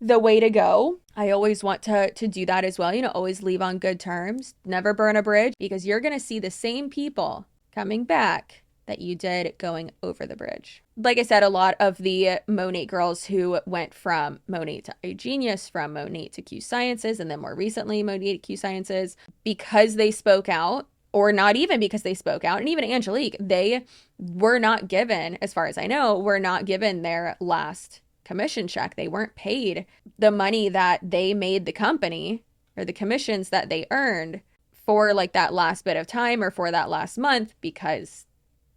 the way to go. I always want to do that as well. Always leave on good terms. Never burn a bridge because you're going to see the same people coming back that you did going over the bridge. Like I said, a lot of the Monat girls who went from Monat to iGenius, from Monat to Q Sciences, and then more recently Monat to Q Sciences, because they spoke out, or not even because they spoke out, and even Angelique, they were not given, as far as I know, were not given their last commission check. They weren't paid the money that they made the company or the commissions that they earned for like that last bit of time or for that last month because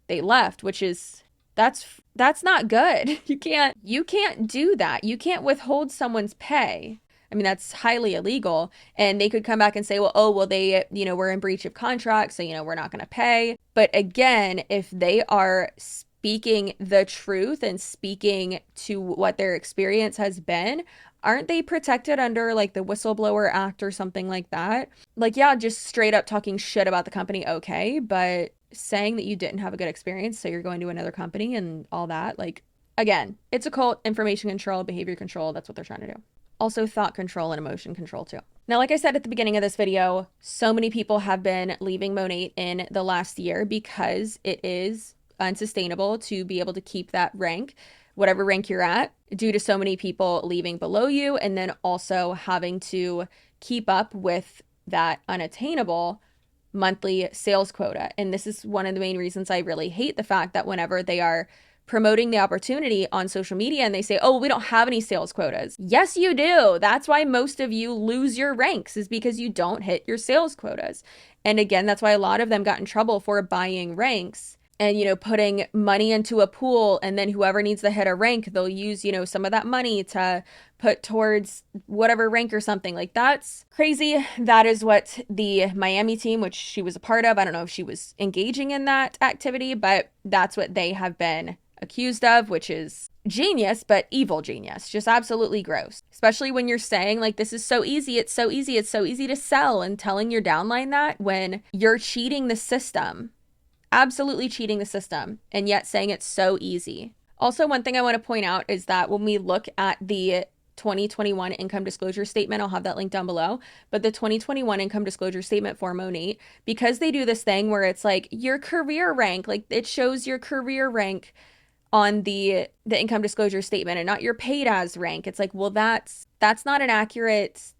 they left, which is that's not good. You can't do that. You can't withhold someone's pay. I mean, that's highly illegal. And they could come back and say, well, they, we're in breach of contract, so, we're not going to pay. But again, if they are speaking the truth and speaking to what their experience has been, aren't they protected under like the Whistleblower Act or something like that? Like, yeah, just straight up talking shit about the company, okay, but saying that you didn't have a good experience, so you're going to another company and all that, like, again, it's a cult, information control, behavior control, that's what they're trying to do. Also thought control and emotion control too. Now, like I said at the beginning of this video, so many people have been leaving Monat in the last year because it is unsustainable to be able to keep that rank, whatever rank you're at, due to so many people leaving below you, and then also having to keep up with that unattainable monthly sales quota. And this is one of the main reasons I really hate the fact that whenever they are promoting the opportunity on social media and they say, oh, we don't have any sales quotas. Yes, you do. That's why most of you lose your ranks, is because you don't hit your sales quotas. And again, that's why a lot of them got in trouble for buying ranks and, putting money into a pool, and then whoever needs to hit a rank, they'll use, some of that money to put towards whatever rank or something. Like, that's crazy. That is what the Miami team, which she was a part of, I don't know if she was engaging in that activity, but that's what they have been accused of, which is genius, but evil genius. Just absolutely gross. Especially when you're saying, like, this is so easy, it's so easy, it's so easy to sell, and telling your downline that when you're cheating the system. Absolutely cheating the system, and yet saying it's so easy. Also, one thing I want to point out is that when we look at the 2021 income disclosure statement, I'll have that link down below, but the 2021 income disclosure statement for Monat, because they do this thing where it's like your career rank, like it shows your career rank on the income disclosure statement and not your paid as rank. It's like, well, that's not an accurate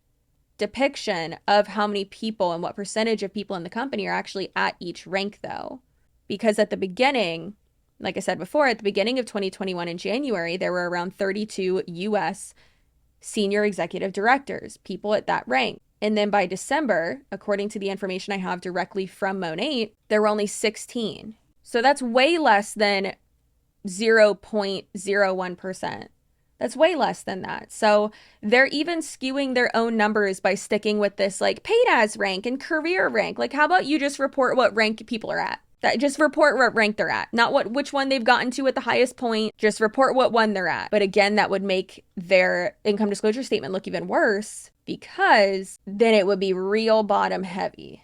depiction of how many people and what percentage of people in the company are actually at each rank, though. Because at the beginning, like I said before, at the beginning of 2021 in January, there were around 32 US senior executive directors, people at that rank. And then by December, according to the information I have directly from Monat, there were only 16. So that's way less than 0.01%. That's way less than that. So they're even skewing their own numbers by sticking with this like paid as rank and career rank. Like, how about you just report what rank people are at? That just report what rank they're at, not which one they've gotten to at the highest point. Just report what one they're at. But again, that would make their income disclosure statement look even worse, because then it would be real bottom heavy,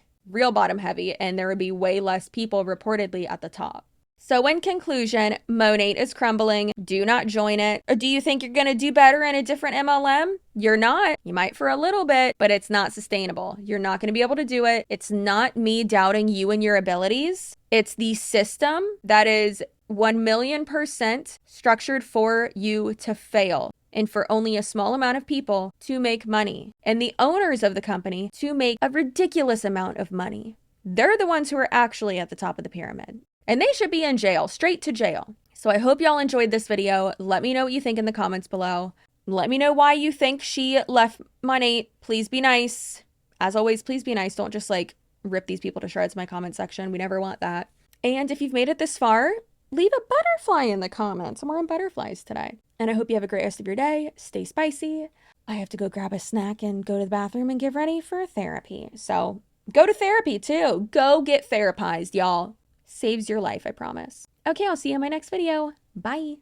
and there would be way less people reportedly at the top. So in conclusion, Monat is crumbling. Do not join it. Or do you think you're going to do better in a different MLM? You're not. You might for a little bit, but it's not sustainable. You're not going to be able to do it. It's not me doubting you and your abilities. It's the system that is 1,000,000% structured for you to fail, and for only a small amount of people to make money, and the owners of the company to make a ridiculous amount of money. They're the ones who are actually at the top of the pyramid. And they should be in jail, straight to jail. So I hope y'all enjoyed this video. Let me know what you think in the comments below. Let me know why you think she left Monat. Please be nice. As always, please be nice. Don't just like rip these people to shreds in my comment section. We never want that. And if you've made it this far, leave a butterfly in the comments. I'm wearing butterflies today. And I hope you have a great rest of your day. Stay spicy. I have to go grab a snack and go to the bathroom and get ready for therapy. So go to therapy too. Go get therapized, y'all. Saves your life, I promise. Okay, I'll see you in my next video. Bye.